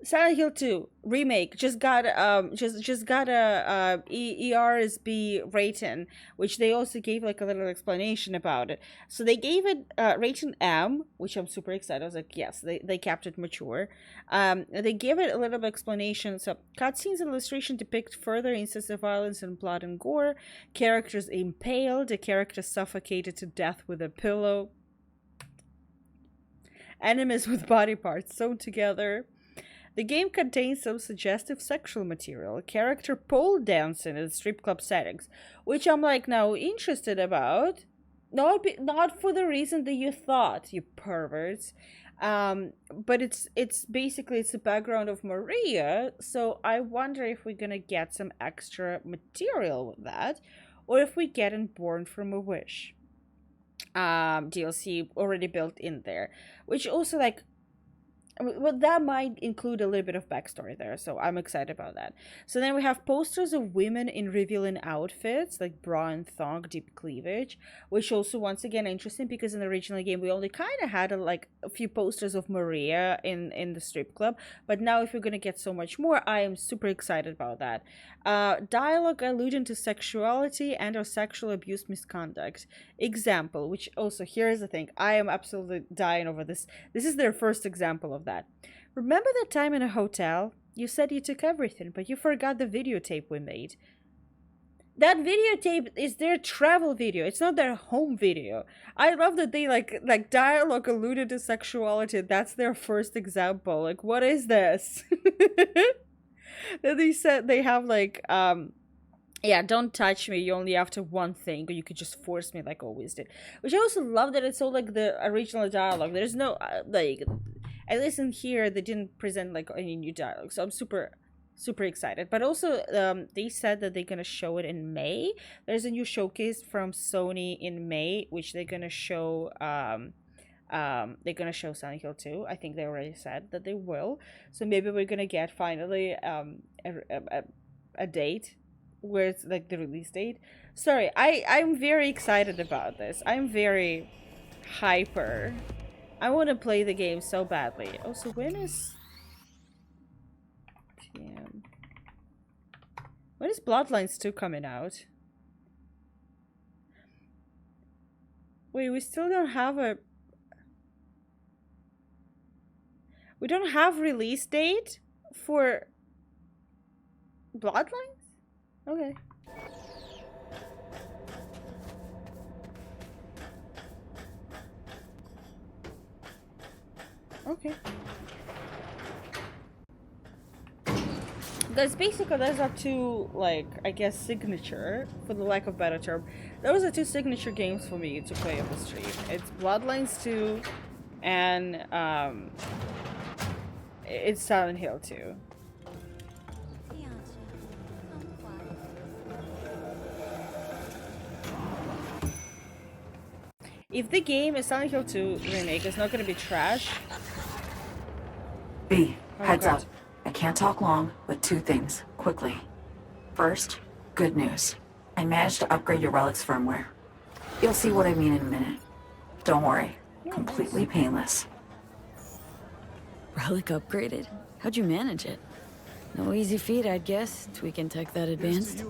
Silent Hill 2 remake just got just got a ERSB rating, which they also gave like a little explanation about it. So they gave it rating M, which I'm super excited. I was like, yes, they kept it mature. They gave it a little bit of explanation. So cutscenes and illustration depict further instances of violence and blood and gore. Characters impaled. The characters suffocated to death with a pillow. Enemies with body parts sewn together. The game contains some suggestive sexual material, character pole dancing in strip club settings, which I'm like now interested about. Not for the reason that you thought, you perverts. But it's basically it's the background of Maria, so I wonder if we're gonna get some extra material with that, or if we get in Born from a Wish DLC already built in there, which also like. Well, that might include a little bit of backstory there, so I'm excited about that. So then we have posters of women in revealing outfits, like bra and thong, deep cleavage, which also, once again, interesting because in the original game, we only kind of had a few posters of Maria in the strip club, but now if we're going to get so much more, I am super excited about that. Dialogue alluding to sexuality and or sexual abuse misconduct. Example, which also, here's the thing, I am absolutely dying over this. This is their first example of that. Remember that time in a hotel? You said you took everything, but you forgot the videotape we made. That videotape is their travel video. It's not their home video. I love that they like dialogue alluded to sexuality. That's their first example. Like, what is this? Then they said they have like yeah, don't touch me, you only after one thing, or you could just force me like always did. Which I also love that it's all like the original dialogue. There's no like, at least in here they didn't present like any new dialogue, so I'm super excited. But also they said that they're gonna show it in May. There's a new showcase from Sony in May, which they're gonna show Silent Hill 2. I think they already said that they will, so maybe we're gonna get finally a date where it's like the release date. Sorry, I'm very excited about this. I'm very hyper. I want to play the game so badly. Also, when is Bloodlines 2 coming out? Wait, we still don't have a... We don't have release date for Bloodlines? Okay. Okay. That's basically, those are two, like, I guess, signature, for the lack of better term. Those are two signature games for me to play on the stream. It's Bloodlines 2 and it's Silent Hill 2. If the game is Silent Hill 2 remake is not gonna be trash, B, Oh, heads God. up. I can't talk long, but 2 things, quickly. First, good news. I managed to upgrade your relic's firmware. You'll see what I mean in a minute. Don't worry, completely painless. Relic upgraded? How'd you manage it? No easy feat, I'd guess, tweaking tech that advanced.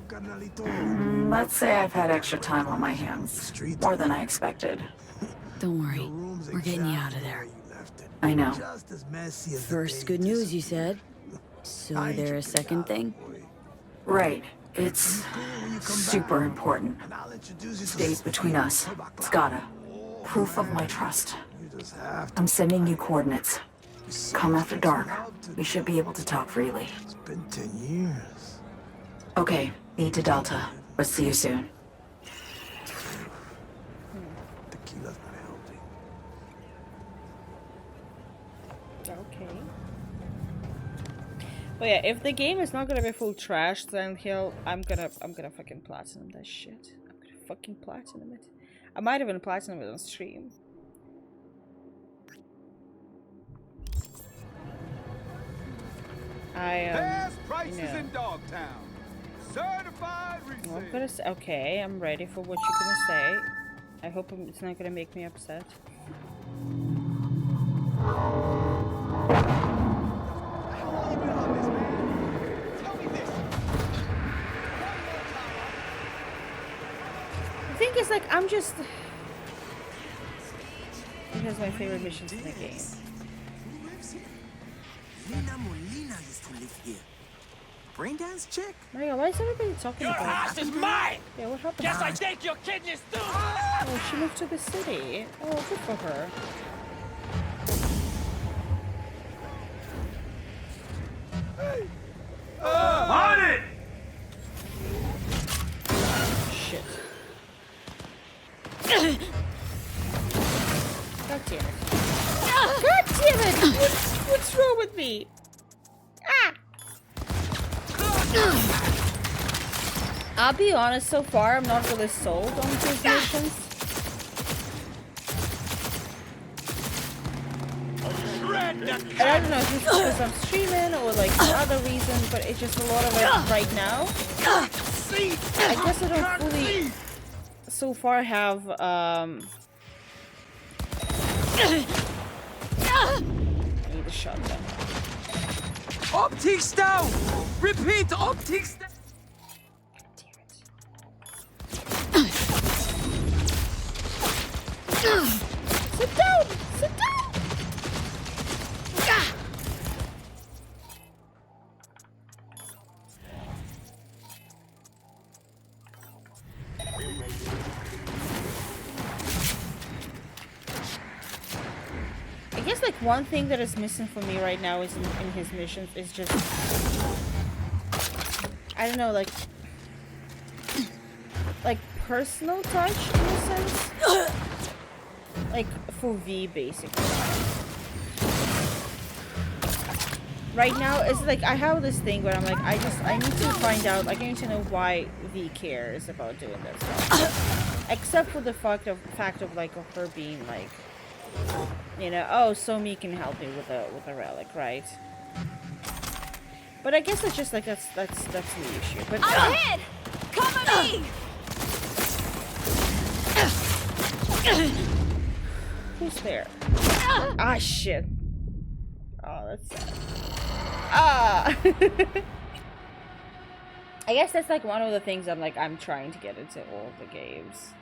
Let's say I've had extra time on my hands. More than I expected. Don't worry, we're getting you out of there. I know. First good news, you said. So there a second thing? Right. It's super important. Stays between us. It's gotta. Proof of my trust. I'm sending you coordinates. Come after dark. We should be able to talk freely. It's been 10 years. Okay, need to Delta. But see you soon. Tequila's not helping. Okay. But yeah, if the game is not gonna be full trash, then I'm gonna fucking platinum that shit. I'm gonna fucking platinum it. I might even platinum it on stream. Best prices you know. in Dogtown. Certified Well, I'm resale. gonna say, okay, I'm ready for what you're gonna say. I hope it's not gonna make me upset. How long you been on this, man? Tell me this. The thing is, like, I'm just. Here's my favorite missions in the game. Who lives here? Lina Molina used to live here. Braindance chick? Mario, why is everybody talking Your about house is mine! Yeah, what happened? Guess I take your kidneys too! Oh, she moved to the city. Oh, good for her. Hey! On it! Shit. God damn it. God damn it! What's wrong with me? Ah! I'll be honest, so far I'm not really sold on these missions. And I don't know if it's because I'm streaming or like for other reasons, but it's just a lot of it right now. I guess I don't fully so far have I need a shotgun. Optics down! Repeat, optics down! Sit down! Sit down! I guess like one thing that is missing for me right now is in his missions is just I don't know, like personal touch in a sense. Like for V basically. Right now it's like I have this thing where I'm like I need to find out, like I need to know why V cares about doing this stuff. Except for the fact of like of her being like, you know, oh, so me can help me with a relic, right? But I guess it's just like that's the issue. But I'm hit! Cover me! Who's there? Ah, shit. Oh, that's sad. Ah! I guess that's like one of the things I'm trying to get into all of the games.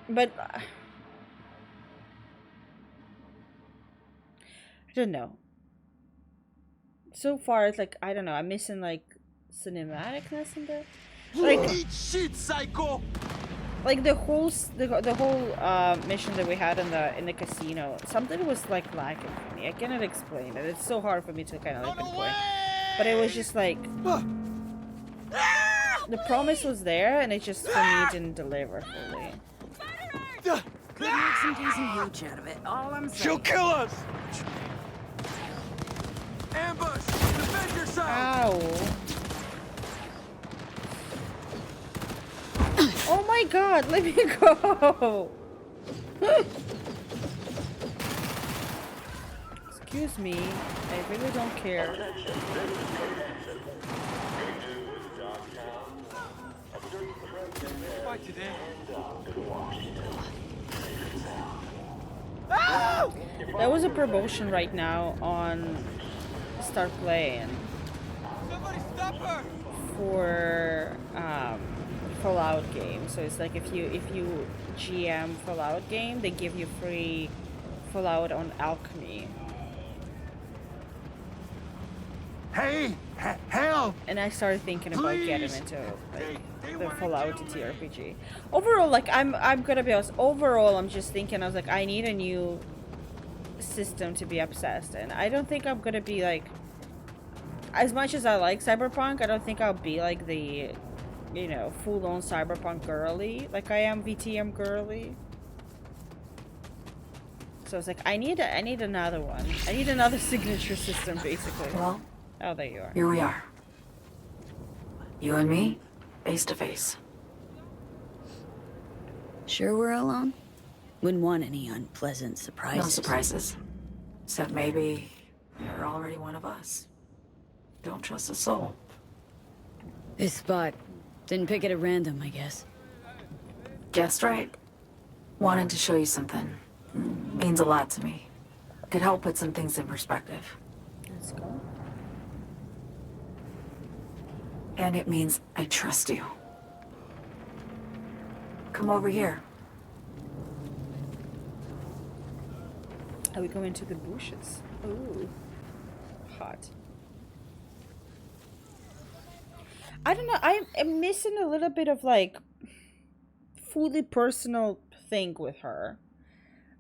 But I don't know. So far, it's like I don't know. I'm missing like cinematicness in there. Like eat shit, psycho. Like the whole mission that we had in the casino, something was like lacking for me. I cannot explain it. It's so hard for me to kind of like pinpoint. But it was just like the promise was there, and it just for me didn't deliver fully. Could make some decent hooch out of it, all I'm saying. She'll kill us! Ambush! Defend yourself! Ow. Oh my god, let me go! Excuse excuse me. I really don't care. There was a promotion right now on Start Playing for Fallout game. So it's like if you GM Fallout game, they give you free Fallout on Alchemy. Hey, help! And I started thinking about getting into like the Fallout TTRPG. Overall, like I'm gonna be honest. Overall, I'm just thinking. I was like, I need a new system to be obsessed in. I don't think I'm gonna be like, as much as I like Cyberpunk, I don't think I'll be like the, you know, full-on Cyberpunk girly like I am VTM girly. So I was like, I need another one. I need another signature system, basically. Well, oh, there you are. Here we are. You and me, face to face. Sure we're alone? Wouldn't want any unpleasant surprises. No surprises. Except maybe you're already one of us. Don't trust a soul. This spot. Didn't pick it at random, I guess. Guessed right. Wanted to show you something. Means a lot to me. Could help put some things in perspective. Let's go. And it means I trust you. Come over here. Are we going to the bushes? Ooh. Hot. I don't know. I'm missing a little bit of like fully personal thing with her.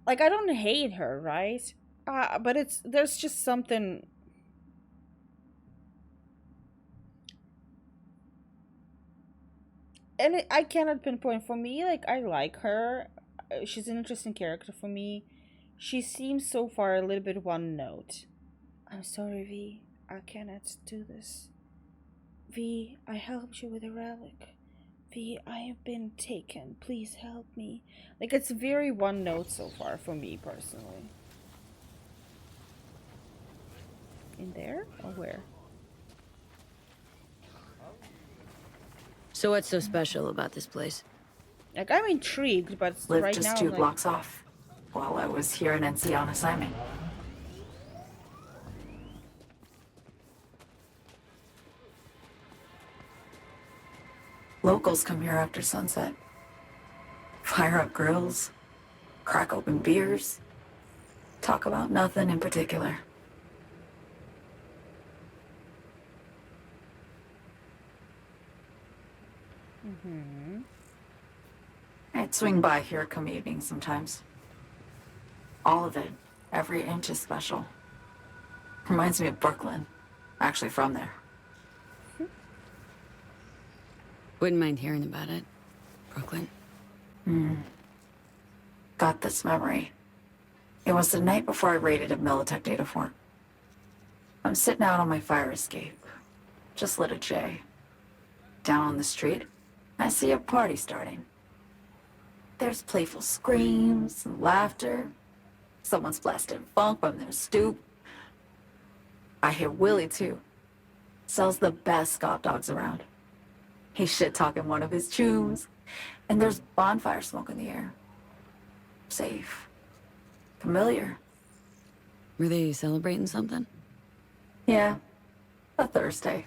Like, I don't hate her, right? But there's just something. And I cannot pinpoint. For me, like, I like her. She's an interesting character for me. She seems so far a little bit one note. I'm sorry, V. I cannot do this. V, I helped you with a relic. V, I have been taken. Please help me. Like, it's very one note so far for me personally. In there? Or where? So what's so special about this place? Like, I'm intrigued, but Lived right just now, 2 like, blocks off while I was here in NC on assignment. Locals come here after sunset. Fire up grills, crack open beers, talk about nothing in particular. mm-hmm. I'd swing by here come evening sometimes. All of it, every inch is special. Reminds me of Brooklyn. Actually from there. Wouldn't mind hearing about it. Brooklyn. Got this memory. It was the night before I raided a Militech data fort. I'm sitting out on my fire escape. Just lit a J. Down on the street, I see a party starting. There's playful screams and laughter. Someone's blasting funk from their stoop. I hear Willie, too. Sells the best Scott dogs around. He's shit-talking one of his chooms. And there's bonfire smoke in the air. Safe. Familiar. Were they celebrating something? Yeah. A Thursday.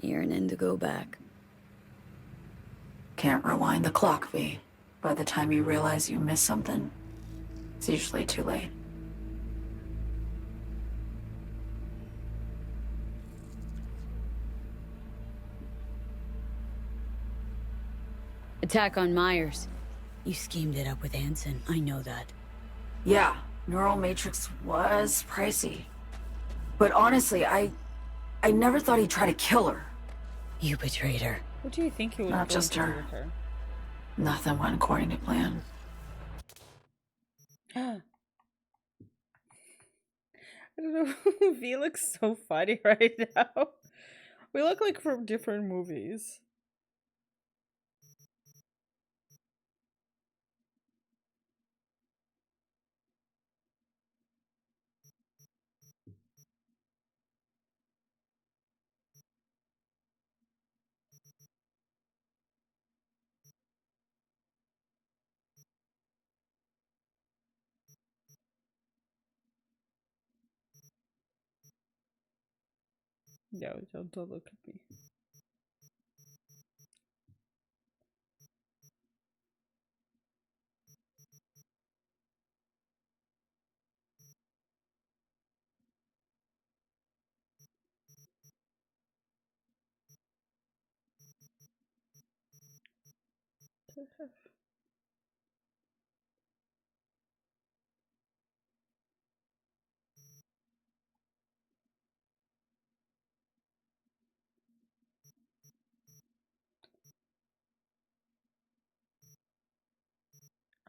Yearning to go back. Can't rewind the clock, V. By the time you realize you missed something, it's usually too late. Attack on Myers. You schemed it up with Anson. I know that. Yeah, Neural Matrix was pricey. But honestly, I never thought he'd try to kill her. You betrayed her. What do you think he was Not going just to do her. with her? Nothing went according to plan. I don't know. V looks so funny right now. We look like from different movies. No, don't look at me.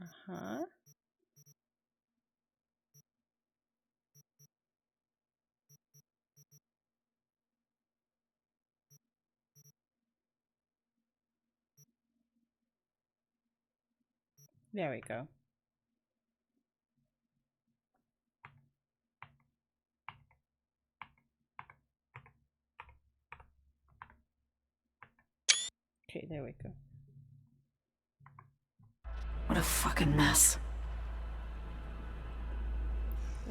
Uh-huh. There we go. Okay, there we go. What a fucking mess.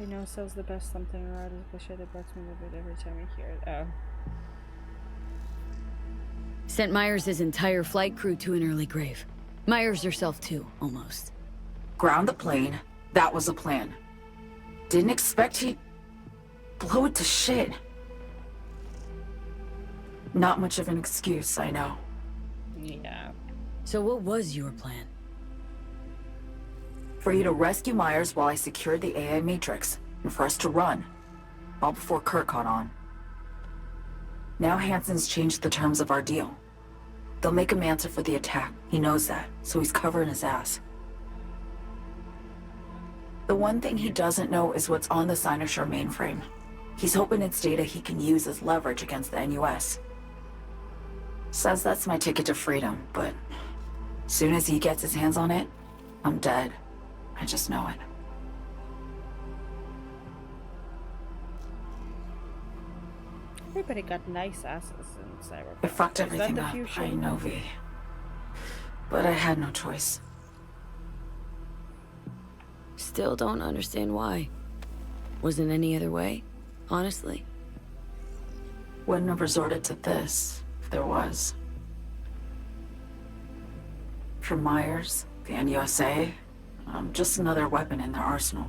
I know sells the best something or other, especially that bugs me a little bit every time I hear it. Oh. Sent Myers' entire flight crew to an early grave. Myers herself too, almost. Ground the plane. That was a plan. Didn't expect he'd blow it to shit. Not much of an excuse, I know. Yeah. So what was your plan? For you to rescue Myers while I secured the AI Matrix, and for us to run. All before Kurt caught on. Now Hansen's changed the terms of our deal. They'll make him answer for the attack. He knows that, so he's covering his ass. The one thing he doesn't know is what's on the Cynosure mainframe. He's hoping it's data he can use as leverage against the NUS. Says that's my ticket to freedom, but soon as he gets his hands on it, I'm dead. I just know it. Everybody got nice asses in Cyberpunk. I fucked everything up, I know, V. But I had no choice. Still don't understand why. Wasn't any other way, honestly. Wouldn't have resorted to this, if there was. For Myers, the NUSA, I'm just another weapon in their arsenal.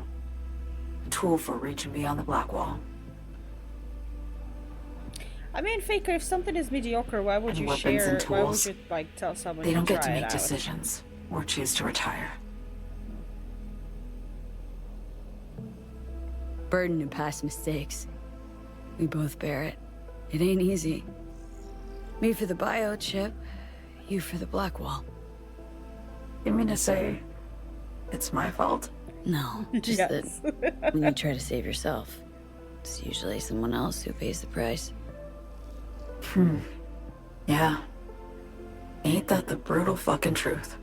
A tool for reaching beyond the black wall. I mean, Faker, if something is mediocre, why would you share? Why would you like tell someone? They don't get to try make it out? decisions or choose to retire. Burden of past mistakes. We both bear it. It ain't easy. Me for the biochip, you for the black wall. You mean to say it's my fault? No, just that when you try to save yourself, it's usually someone else who pays the price. Yeah. Ain't that the brutal fucking truth?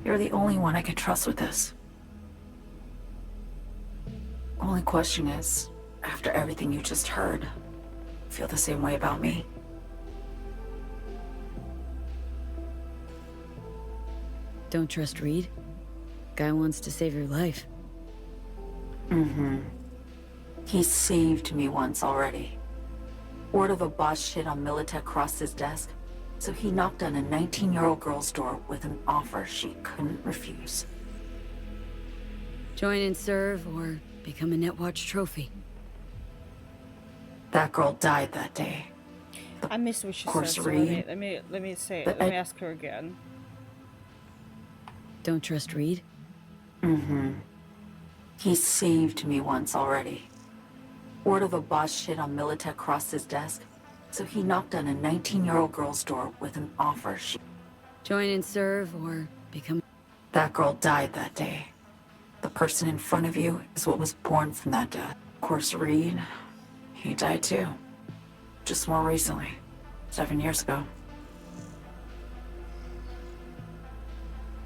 You're the only one I can trust with this. Only question is, after everything you just heard, feel the same way about me? Don't trust Reed? Guy wants to save your life. He saved me once already. Word of a boss shit on Militech crossed his desk, so he knocked on a 19-year-old girl's door with an offer she couldn't refuse. Join and serve, or become a Netwatch trophy. That girl died that day. I missed what she said. Course So Reed. let me say. But Let me ask her again. Don't trust Reed? He saved me once already. Word of a boss shit on Militech crossed his desk, so he knocked on a 19-year-old girl's door with an offer she... Join and serve, or become... That girl died that day. The person in front of you is what was born from that death. Of course, Reed, he died too. Just more recently. 7 years ago.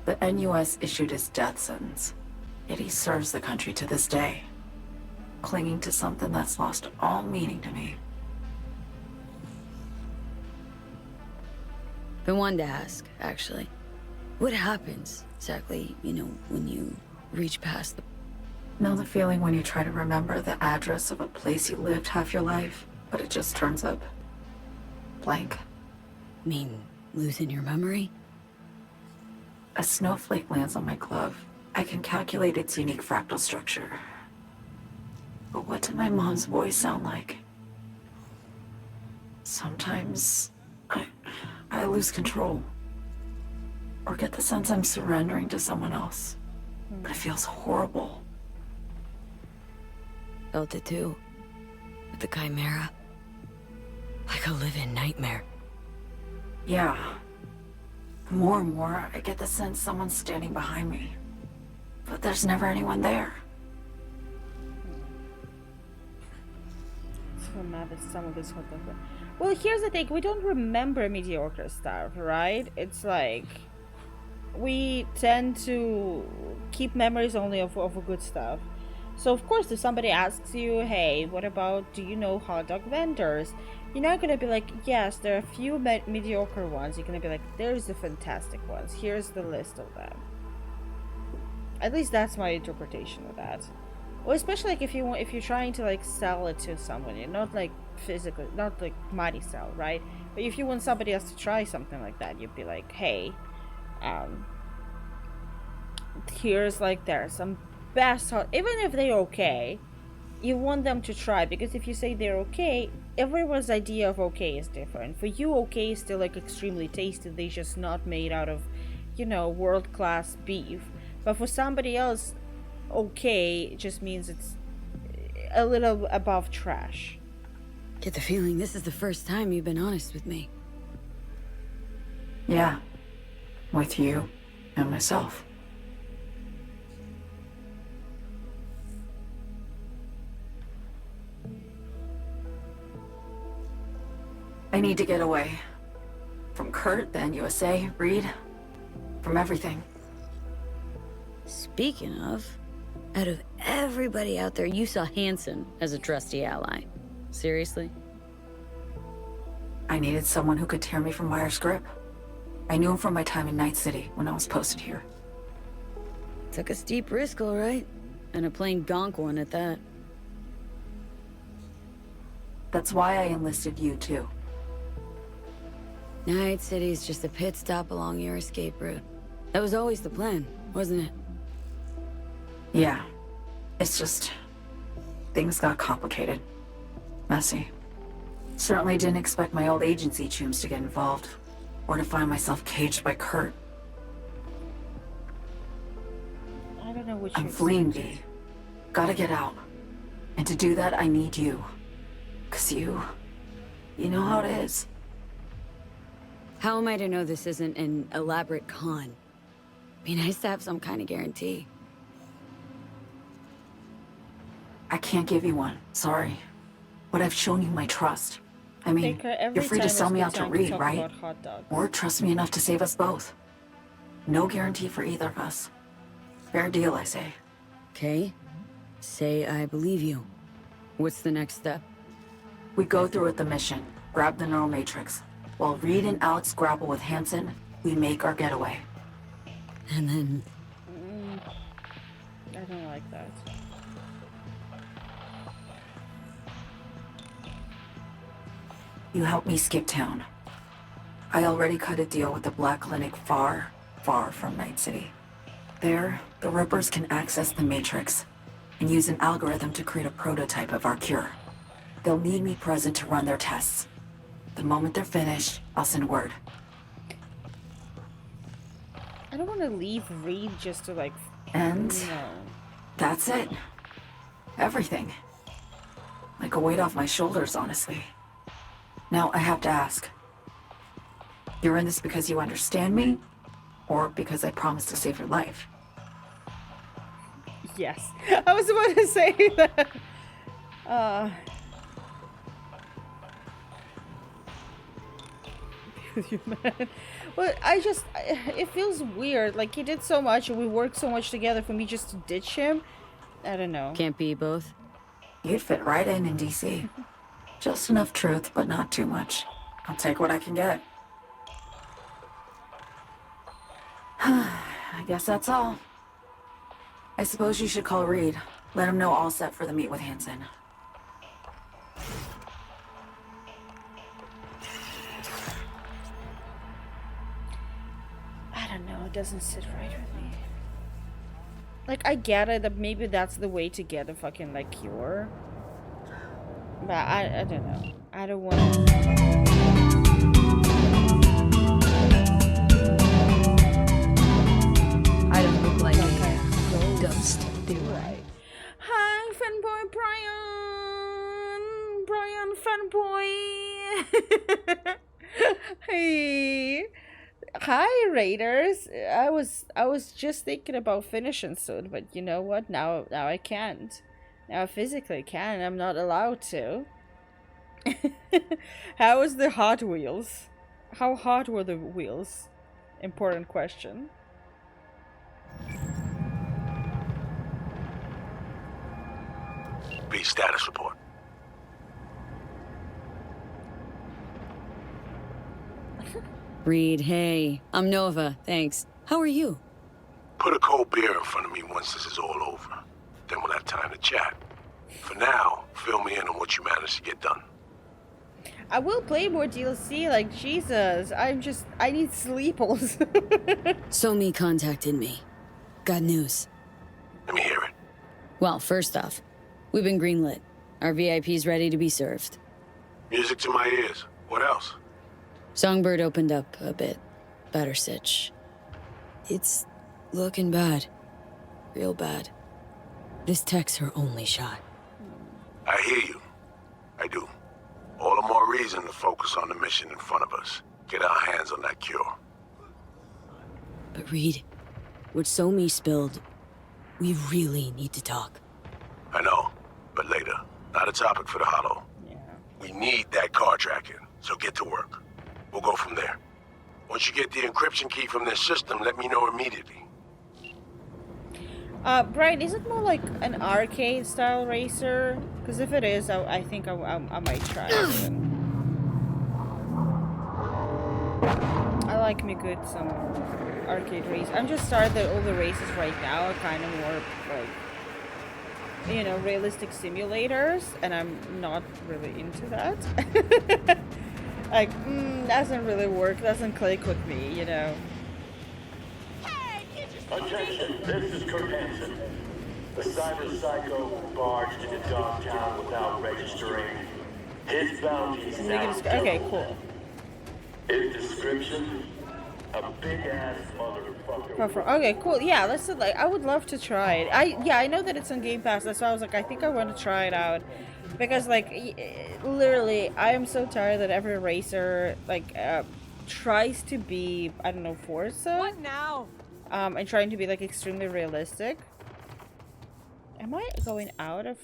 The NUS issued his death sentence, yet he serves the country to this day, clinging to something that's lost all meaning to me. Been one to ask, actually. What happens, exactly, when you reach past the... Know the feeling when you try to remember the address of a place you lived half your life, but it just turns up blank? Mean losing your memory? A snowflake lands on my glove. I can calculate its unique fractal structure. But what did my mom's voice sound like? Sometimes I lose control. Or get the sense I'm surrendering to someone else. But it feels horrible. Felt it too. With the Chimera. Like a living nightmare. Yeah. More and more, I get the sense someone's standing behind me. But there's never anyone there. So mad that some of this hot dog. Well, here's the thing. We don't remember mediocre stuff, right? It's like... we tend to keep memories only of good stuff. So of course, if somebody asks you, hey, what about, do you know hot dog vendors? You're not gonna be like, yes, there are a few mediocre ones. You're gonna be like, there's the fantastic ones. Here's the list of them. At least that's my interpretation of that. Well, especially like if you're trying to like sell it to someone, you're not like physically, not like money sell, right? But if you want somebody else to try something like that, you'd be like, hey, here's like there's some best hot, even if they're okay, you want them to try, because if you say they're okay, everyone's idea of okay is different. For you, okay is still like extremely tasty, they're just not made out of, you know, world-class beef. But for somebody else, okay just means it's a little above trash. Get the feeling this is the first time you've been honest with me. Yeah. With you and myself. I need to get away. From Kurt, then USA, Reed. From everything. Speaking of, out of everybody out there, you saw Hansen as a trusty ally. Seriously? I needed someone who could tear me from Myers' grip. I knew him from my time in Night City when I was posted here. Took a steep risk, all right. And a plain gonk one at that. That's why I enlisted you, too. Night City's just a pit stop along your escape route. That was always the plan, wasn't it? Yeah. It's just... things got complicated. Messy. Certainly didn't expect my old agency chooms to get involved. Or to find myself caged by Kurt. I don't know which I'm fleeing, V. Gotta get out. And to do that, I need you. 'Cause you know how it is. How am I to know this isn't an elaborate con? Be nice to have some kind of guarantee. I can't give you one, sorry. But I've shown you my trust. I mean, you're free to sell me out to Reed, right? Or trust me enough to save us both. No guarantee for either of us. Fair deal, I say. Okay. Say I believe you. What's the next step? We go through with the mission, grab the neural matrix. While Reed and Alex grapple with Hansen, we make our getaway. And then... I don't like that. You help me skip town. I already cut a deal with the Black Clinic far, far from Night City. There, the Rippers can access the Matrix and use an algorithm to create a prototype of our cure. They'll need me present to run their tests. The moment they're finished, I'll send word. I don't want to leave Reed just to like... And... no. That's it. Everything. Like a weight off my shoulders, honestly. Now, I have to ask. You're in this because you understand me? Or because I promised to save your life? Yes. I was about to say that. Man. Well, it feels weird. Like, he did so much and we worked so much together for me just to ditch him. I don't know. Can't be both. You'd fit right in DC. Just enough truth, but not too much. I'll take what I can get. I guess that's all. I suppose you should call Reed. Let him know all set for the meet with Hansen. I don't know, it doesn't sit right with me. Like, I get it that maybe that's the way to get a fucking, like, cure. But I don't know. I don't want to... I don't look like a ghost, do I? Hi, fanboy Brian! Brian fanboy! Hey! Hi, Raiders! I was just thinking about finishing soon, but you know what? Now I can't. Now I physically can, and I'm not allowed to. How was the Hot Wheels? How hot were the wheels? Important question. B status report. Reed, hey. I'm Nova, thanks. How are you? Put a cold beer in front of me once this is all over. Then we'll have time to chat. For now, fill me in on what you managed to get done. I will play more DLC, like, Jesus. I need sleep also. Somi contacted me. Got news. Let me hear it. Well, first off, we've been greenlit. Our VIP's ready to be served. Music to my ears. What else? Songbird opened up a bit. Better sitch. It's looking bad. Real bad. This tech's her only shot. I hear you. I do. All the more reason to focus on the mission in front of us. Get our hands on that cure. But Reed, what Somi spilled, we really need to talk. I know, but later. Not a topic for the Hollow. Yeah. We need that car tracking, so get to work. We'll go from there. Once you get the encryption key from their system, let me know immediately. Brian, is it more like an arcade style racer? Because if it is, I think I might try it. I like me good some arcade race. I'm just starting all the races right now, kind of more like, you know, realistic simulators, and I'm not really into that. Like, doesn't really work, doesn't click with me, you know. Attention, this is Kurt Hansen. The cyber psycho barged into Dogtown without registering. His bounty's now Okay, cool. His description? A big-ass motherfucker. Okay, cool. Yeah, let's like. I would love to try it. I know that it's on Game Pass. That's why I was like, I think I want to try it out, because like, literally, I am so tired that every racer like tries to be, I don't know, Forza. What now? And trying to be like extremely realistic. Am I going out of?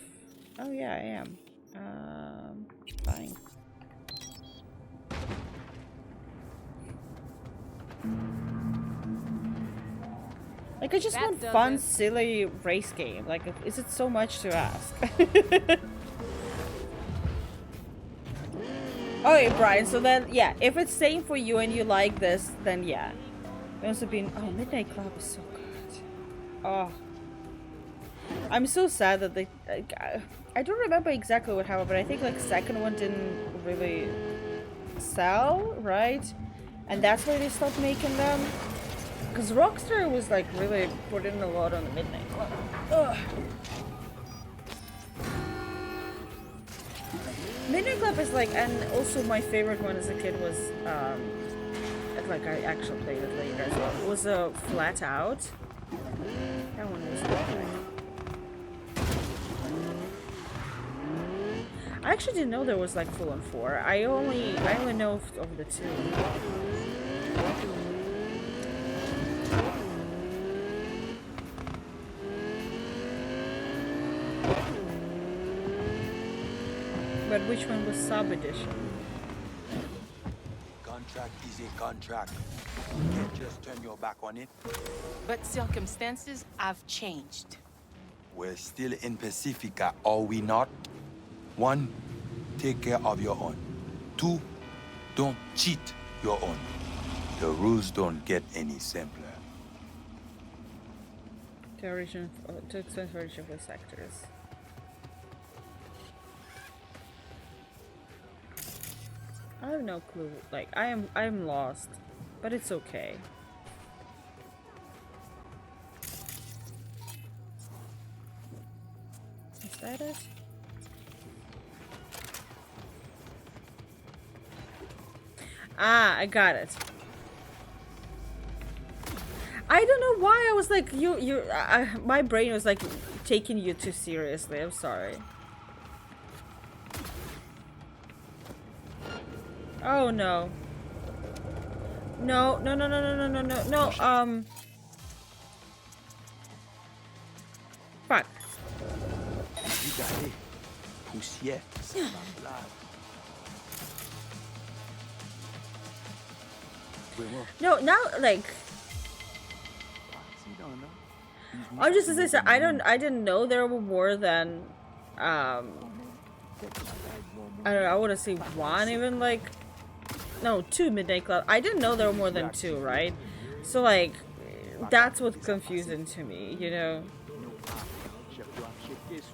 Oh yeah, I am. Fine. Like, I just want fun, silly race game. Like, is it so much to ask? Okay, Brian, so then, yeah, if it's same for you and you like this, then yeah. Also been, oh, Midnight Club is so good. Oh. I'm so sad that they, like, I don't remember exactly what happened, but I think, like, second one didn't really sell, right? And that's why they stopped making them. Because Rockstar was like really putting a lot on the Midnight Club. Ugh. Midnight Club is like, and also my favorite one as a kid was, like I actually played it later as well. It was a Flat Out. That one was good. I actually didn't know there was like full on 4. I only know of the 2. But which one was sub edition? Contract is a contract. You can't just turn your back on it. But circumstances have changed. We're still in Pacifica, are we not? 1, take care of your own. 2, don't cheat your own. The rules don't get any simpler. to expand origin for sectors. I have no clue. Like I'm lost, but it's okay. Is that it? Ah, I got it. I don't know why I was like my brain was like taking you too seriously. I'm sorry. Oh no. No, no, no, no, no, no, no, no, no, fuck. No, now like I'm just as I said, I didn't know there were more than I don't know, I wanna say one, even like no, 2 Midnight Club. I didn't know there were more than 2, right? So like that's what's confusing to me, you know?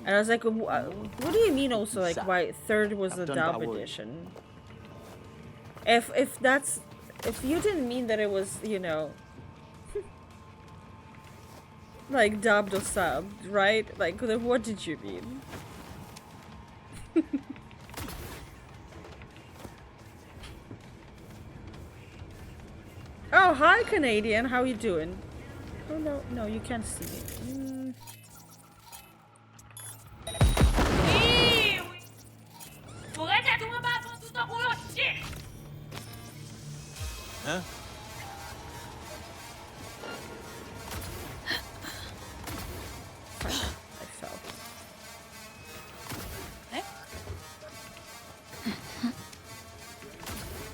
And I was like, what do you mean also like why 3rd was the dub edition? If you didn't mean that it was, you know, like dubbed or subbed, right? Like, what did you mean? Oh, hi Canadian, how you doing? Oh no, no, you can't see me. Huh? I fell.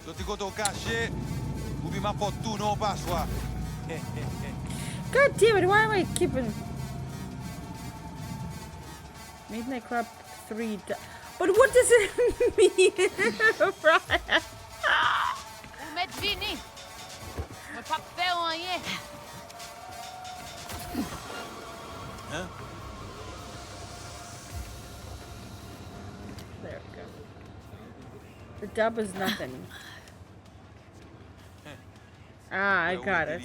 Se ti goto caché, ubi ma tu no paswa. God damn it, why am I keeping Midnight Club 3 but what does it mean? Brian? Huh? There we go. The dub is nothing. Ah, I got it.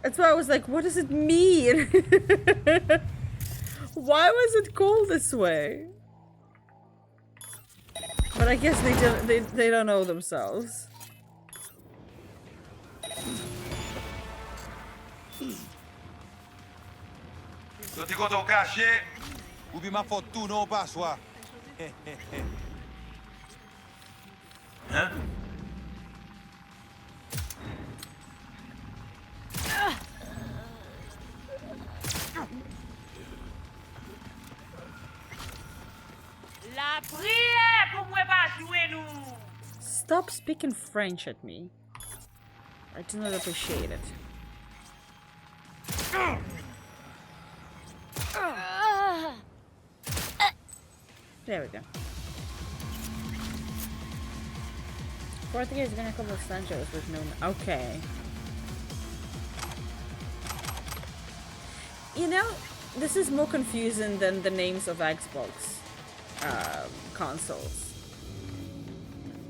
That's why I was like, what does it mean? Why was it called this way? But I guess they don't know themselves. Se ti goto caché, ubi ma tu no paswa. Huh? La prière pour moi pas jouer nous. Stop speaking French at me. I do not appreciate it. There we go. Fourth year is gonna couple of Sanchos with no. Okay. You know, this is more confusing than the names of Xbox consoles.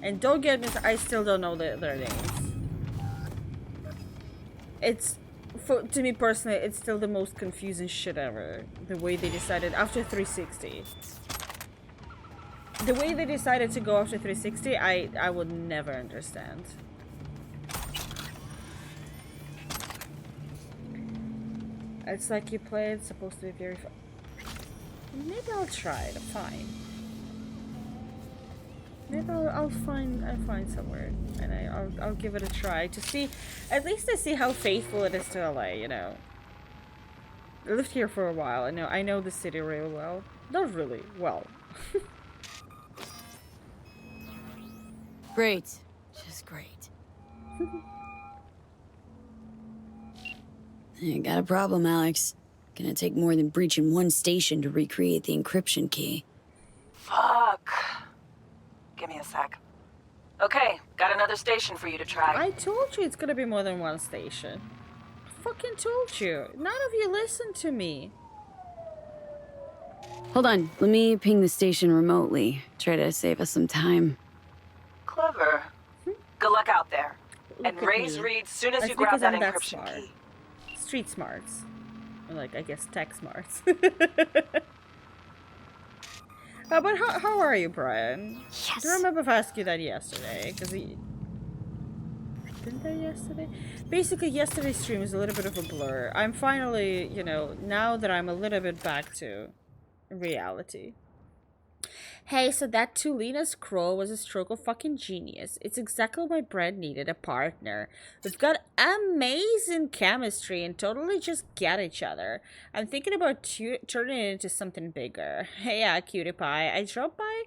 And don't get me, I still don't know their names. It's, to me personally, it's still the most confusing shit ever. The way they decided after 360. The way they decided to go after 360, I would never understand. It's like you play, it's supposed to be very fun. Maybe I'll try it, fine. Maybe I'll find somewhere and I'll give it a try to see, at least to see how faithful it is to LA, you know. I lived here for a while. I know the city really well. Not really well. Great. Just great. You got a problem, Alex. Gonna take more than breaching one station to recreate the encryption key. Fuck. Give me a sec. Okay, got another station for you to try. I told you it's gonna be more than one station. fucking told you. None of you listened to me. Hold on, let me ping the station remotely. Try to save us some time. Clever. Good luck out there. Look And at raise me. Reed soon as That's you grab because that I'm that encryption smart. key. Street smarts. Or like, I guess tech smarts. But how are you, Brian? Yes. I don't remember if I asked you that yesterday, because he... Didn't I yesterday? Basically, yesterday's stream is a little bit of a blur. I'm finally, you know, now that I'm a little bit back to reality. Hey, so that Tulina's crow was a stroke of fucking genius. It's exactly what my brand needed, a partner. We've got amazing chemistry and totally just get each other. I'm thinking about turning it into something bigger. Hey, yeah, cutie pie. I dropped by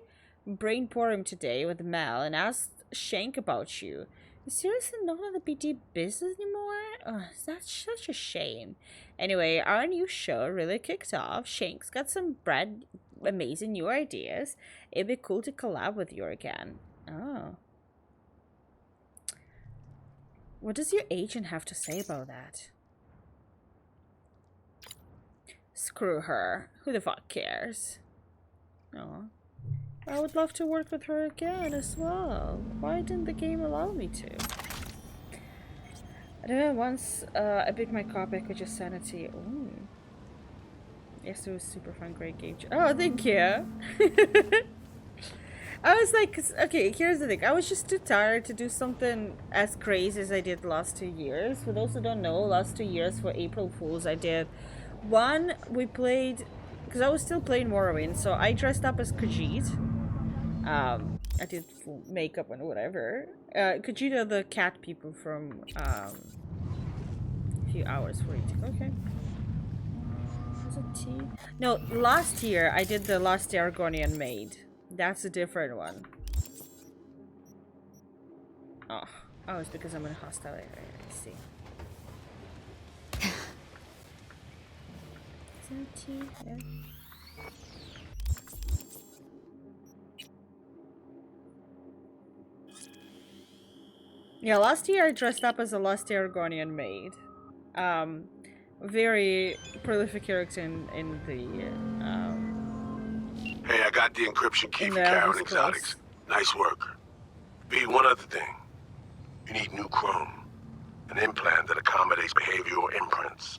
Brainporium today with Mel and asked Shank about you. You're seriously not in the BD business anymore? Oh, that's such a shame. Anyway, our new show really kicked off. Shank's got some amazing new ideas. It'd be cool to collab with you again. Oh. What does your agent have to say about that? Screw her. Who the fuck cares? Oh. I would love to work with her again as well. Why didn't the game allow me to? I don't know, once I beat my copy, I could just sanity. Ooh. Yes, it was super fun, great game. Oh, thank you. I was like, okay, here's the thing. I was just too tired to do something as crazy as I did the last 2 years. For those who don't know, last 2 years for April Fools, I did one. We played, because I was still playing Morrowind, so I dressed up as Khajiit. I did full makeup and whatever. Khajiit are the cat people from a few hours for eating. Okay. Tea? No, last year I did the Last Argonian Maid. That's a different one. Oh, it's because I'm in a hostile area. I see. Is that tea? Yeah. Yeah, last year I dressed up as a Last Argonian Maid. Very prolific character in the Hey, I got the encryption key for Karen Exotics. Nice work. B, one other thing. You need new chrome. An implant that accommodates behavioral imprints.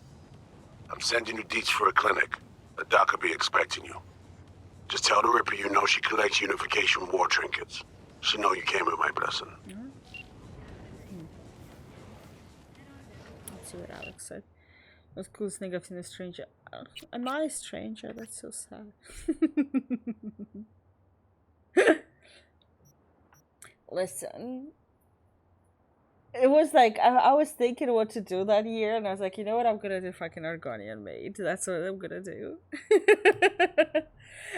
I'm sending you deets for a clinic. The doc will be expecting you. Just tell the Ripper you know she collects unification war trinkets. She know you came with my blessing. Let's see what Alex said. What's the coolest thing I've seen a stranger? Am I a stranger? That's so sad. Listen. It was like, I was thinking what to do that year, and I was like, you know what, I'm gonna do fucking Argonian Maid. That's what I'm gonna do.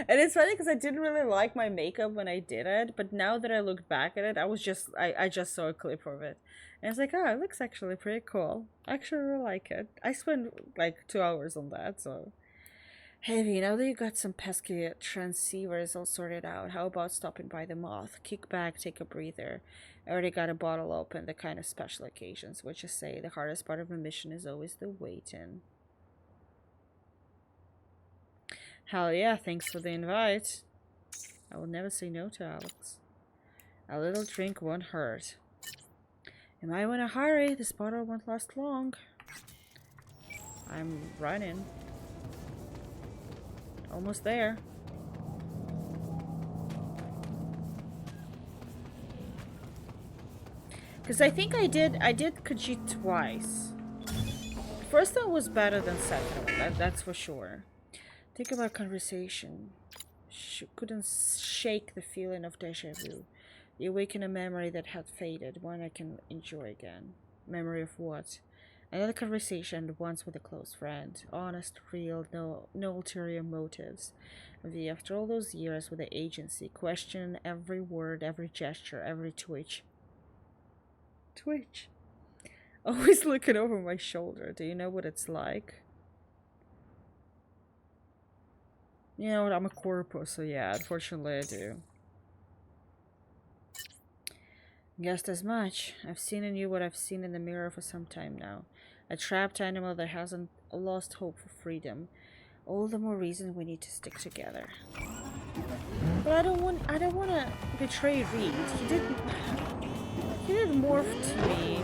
And it's funny because I didn't really like my makeup when I did it, but now that I look back at it, I just saw a clip of it. And I was like, oh, it looks actually pretty cool. I actually really like it. I spent like 2 hours on that, so. Heavy, now that you got some pesky transceivers all sorted out, how about stopping by the Moth? Kick back, take a breather. I already got a bottle open, the kind of special occasions, which is say the hardest part of a mission is always the waiting. Hell yeah, thanks for the invite. I will never say no to Alex. A little drink won't hurt. Am I in a hurry? This bottle won't last long. I'm running. Almost there. Because I think I did Khajiit twice. The first one was better than second one, that's for sure. Think about conversation. Couldn't shake the feeling of deja vu. You awaken a memory that had faded, one I can enjoy again. Memory of what? Another conversation, once with a close friend. Honest, real, no ulterior motives. After all those years with the agency, question every word, every gesture, every twitch. Twitch? Always looking over my shoulder. Do you know what it's like? You know what, I'm a corpo, so yeah, unfortunately I do. Guessed as much. I've seen in you what I've seen in the mirror for some time now. A trapped animal that hasn't lost hope for freedom. All the more reason we need to stick together. But I don't want to betray Reed. He did more to me,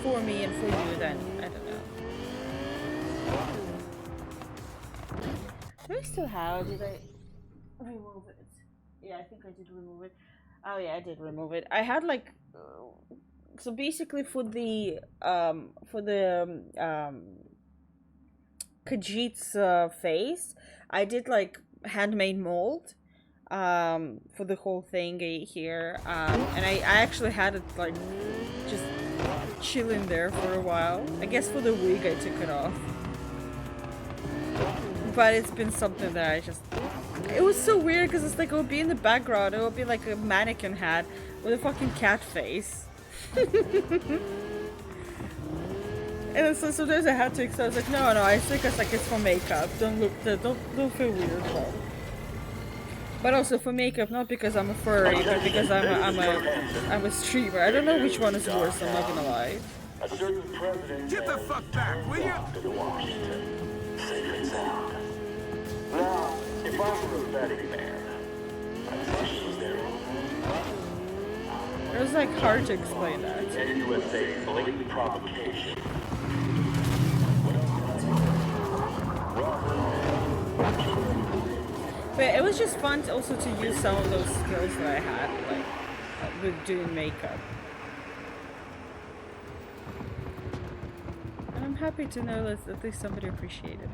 for me and for you than, I don't know. Do I still have? Did I remove it? Yeah, I think I did remove it. Oh yeah, I did remove it. I had like, so basically for the Khajiit's face, I did like handmade mold for the whole thing here, and I actually had it like just chilling there for a while. I guess for the wig I took it off, but it's been something that I just, it was so weird because it's like it would be in the background, it would be like a mannequin hat with a fucking cat face. And so sometimes I had to, because I was like, no, I think it's like it's for makeup. Don't feel weird about it. But also for makeup, not because I'm a furry, but because I'm a streamer. I don't know which one is worse. I'm not gonna lie. Get the fuck back, will you? Safe and sound. Now, if I were a betting man, I'd say she's there. It was like hard to explain that. NUSA blatant provocation. But it was just fun to also to use some of those skills that I had, like with doing makeup. And I'm happy to know that at least somebody appreciated it.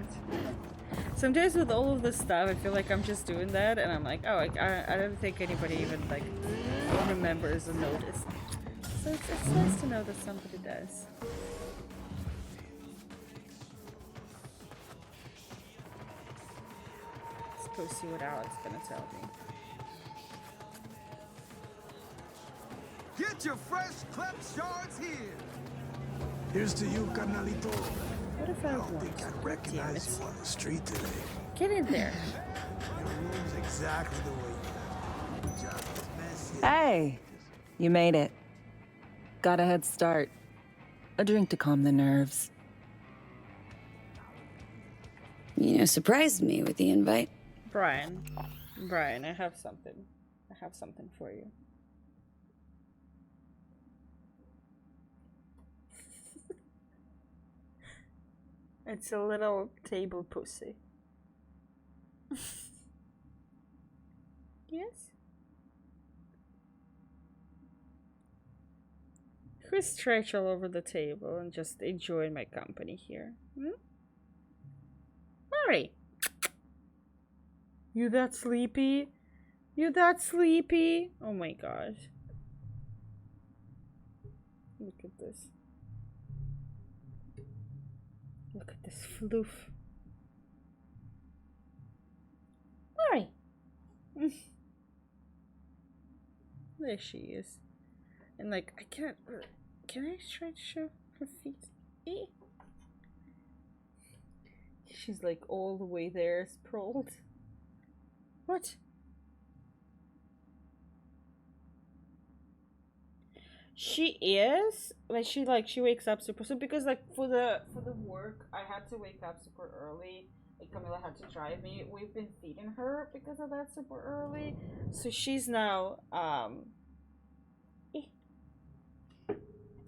Sometimes with all of this stuff, I feel like I'm just doing that, and I'm like, oh, I don't think anybody even like remembers or noticed. So it's nice to know that somebody does. Let's go see what Alex is gonna tell me. Get your fresh clip shards here. Here's to you, carnalito. What if I want? I recognize you on the street today. Get in there. Your room's exactly the way you want. Just as messy. Hey, you made it. Got a head start. A drink to calm the nerves. You know, surprised me with the invite. Brian, I have something. I have something for you. It's a little table pussy. Yes? Who stretch all over the table and just enjoy my company here? Mari! You that sleepy? You that sleepy? Oh my god. Look at this. Look at this floof. Mari! There she is. And like, I can't... Can I try to show her feet? She's like all the way there, sprawled. What? She is, but she wakes up super soon because like for the work I had to wake up super early. Like Camilla had to drive me. We've been feeding her because of that super early. So she's now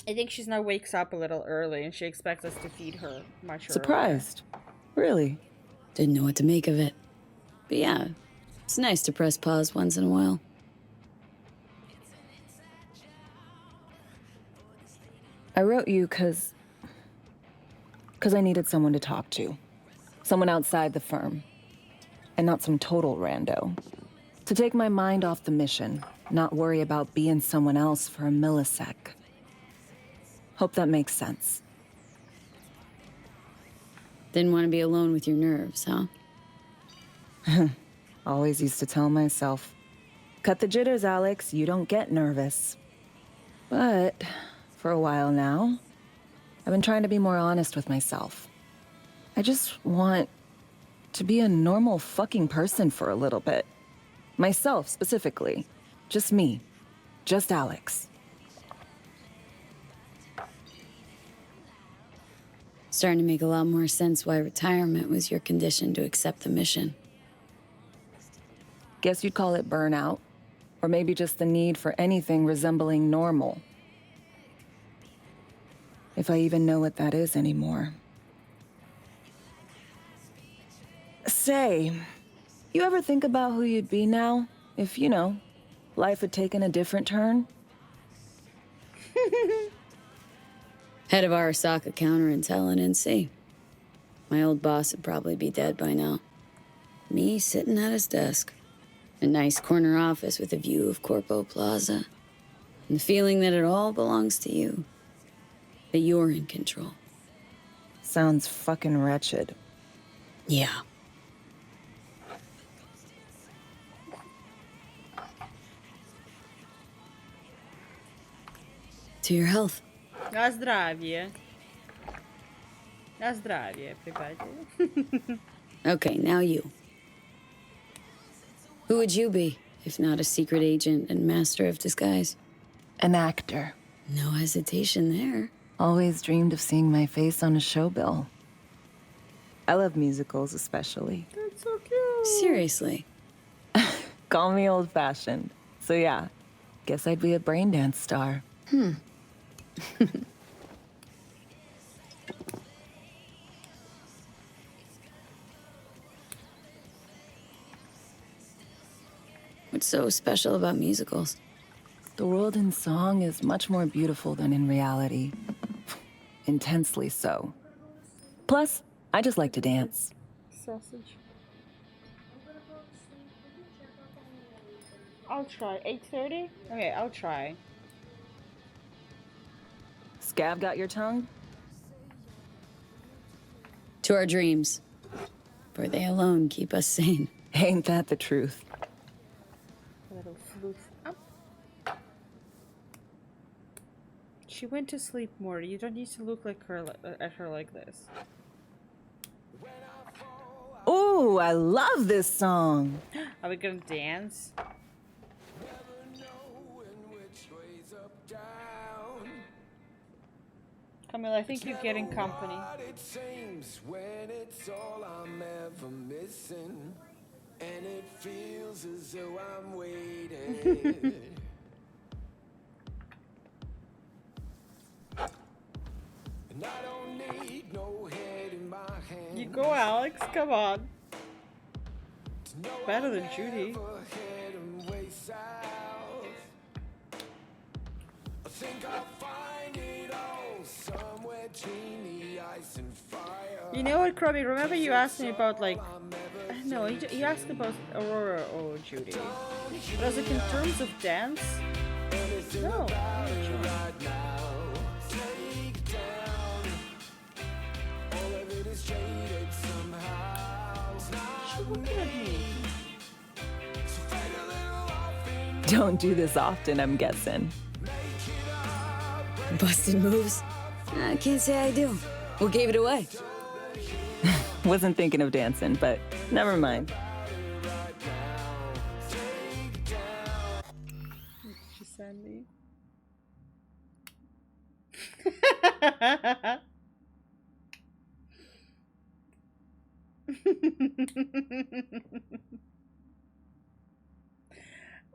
I think she's now wakes up a little early and she expects us to feed her much earlier. Surprised. Really? Didn't know what to make of it. But yeah, it's nice to press pause once in a while. I wrote you because I needed someone to talk to. Someone outside the firm. And not some total rando. To take my mind off the mission, not worry about being someone else for a millisec. Hope that makes sense. Didn't want to be alone with your nerves, huh? Always used to tell myself, cut the jitters, Alex, you don't get nervous. But for a while now, I've been trying to be more honest with myself. I just want to be a normal fucking person for a little bit. Myself, specifically. Just me. Just Alex. Starting to make a lot more sense why retirement was your condition to accept the mission. Guess you'd call it burnout. Or maybe just the need for anything resembling normal. If I even know what that is anymore. Say, you ever think about who you'd be now? If, you know, life had taken a different turn? Head of Arasaka counterintel in NC. My old boss would probably be dead by now. Me sitting at his desk. A nice corner office with a view of Corpo Plaza. And the feeling that it all belongs to you. That you're in control. Sounds fucking wretched. Yeah. To your health. Na zdravie. Na zdravie, everybody. Okay, now you. Who would you be, if not a secret agent and master of disguise? An actor. No hesitation there. Always dreamed of seeing my face on a show bill. I love musicals, especially. That's so cute. Seriously. Call me old-fashioned. So yeah, guess I'd be a braindance star. What's so special about musicals? The world in song is much more beautiful than in reality. Intensely so. Plus, I just like to dance. Sausage. I'll try. 8:30? Okay, I'll try. Scav got your tongue? To our dreams. For they alone keep us sane. Ain't that the truth? Little flute. She went to sleep, Morty. You don't need to look like her at her like this. Ooh, I love this song. Are we gonna dance? Camilla, I think you're getting company. It seems when it's all I'm ever missing, and it feels as though I'm waiting. And I don't need no head in my hand. You go, Alex. Come on. Better than Judy. I think I'll find it all somewhere between the ice and fire. You know what, Krabby? Remember you asked me about, like... No, you asked about Aurora or Judy. But I was like, in terms of dance? No. I'm not sure. She's looking at me. Don't do this often, I'm guessing. Busted moves? I can't say I do. What gave it away? Wasn't thinking of dancing, but never mind. She sent me.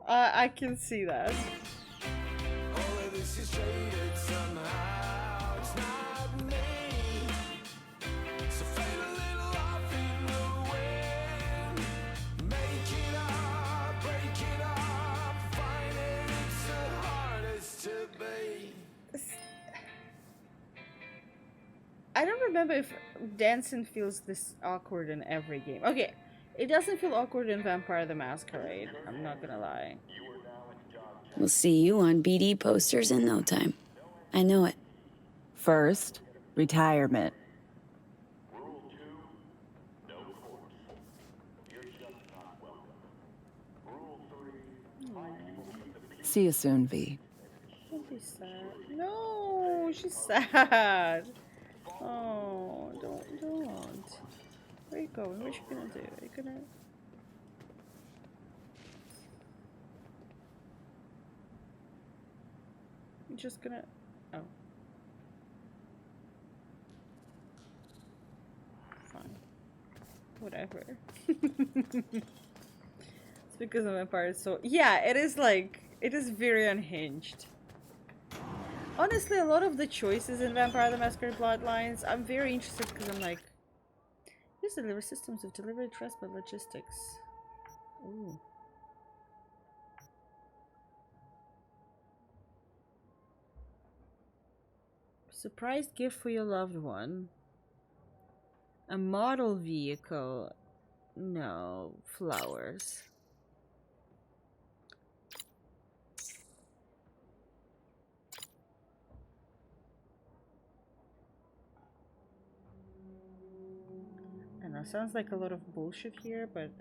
I can see that. All of this is traded somehow. It's not me. So fade a little off in the wind. Make it up, break it up. Find it, it's the hardest to be. I don't remember if dancing feels this awkward in every game. Okay, it doesn't feel awkward in Vampire the Masquerade. I'm not gonna lie. We'll see you on BD posters in no time. I know it. First, retirement. See you soon, V. Don't be sad. No, she's sad. Oh, don't. Where are you going? What are you gonna do? Are you gonna... You're just gonna... Oh. Whatever. It's because of Vampire is so... Yeah, it is like... It is very unhinged. Honestly, a lot of the choices in Vampire the Masquerade Bloodlines, I'm very interested because I'm like... Use delivery systems of delivery, transport, logistics. Ooh. Surprise gift for your loved one. A model vehicle. No. Flowers. I know, sounds like a lot of bullshit here, but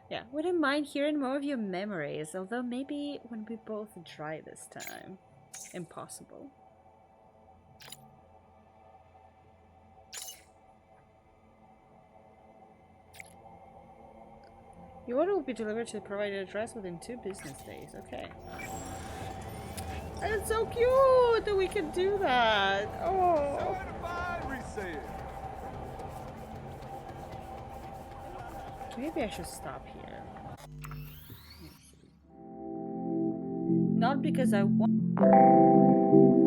yeah, wouldn't mind hearing more of your memories, although maybe when we both try this time. Impossible. Your order will be delivered to the provided address within 2 business days. Okay. It's so cute that we can do that. Oh. Maybe I should stop here. Not because I want.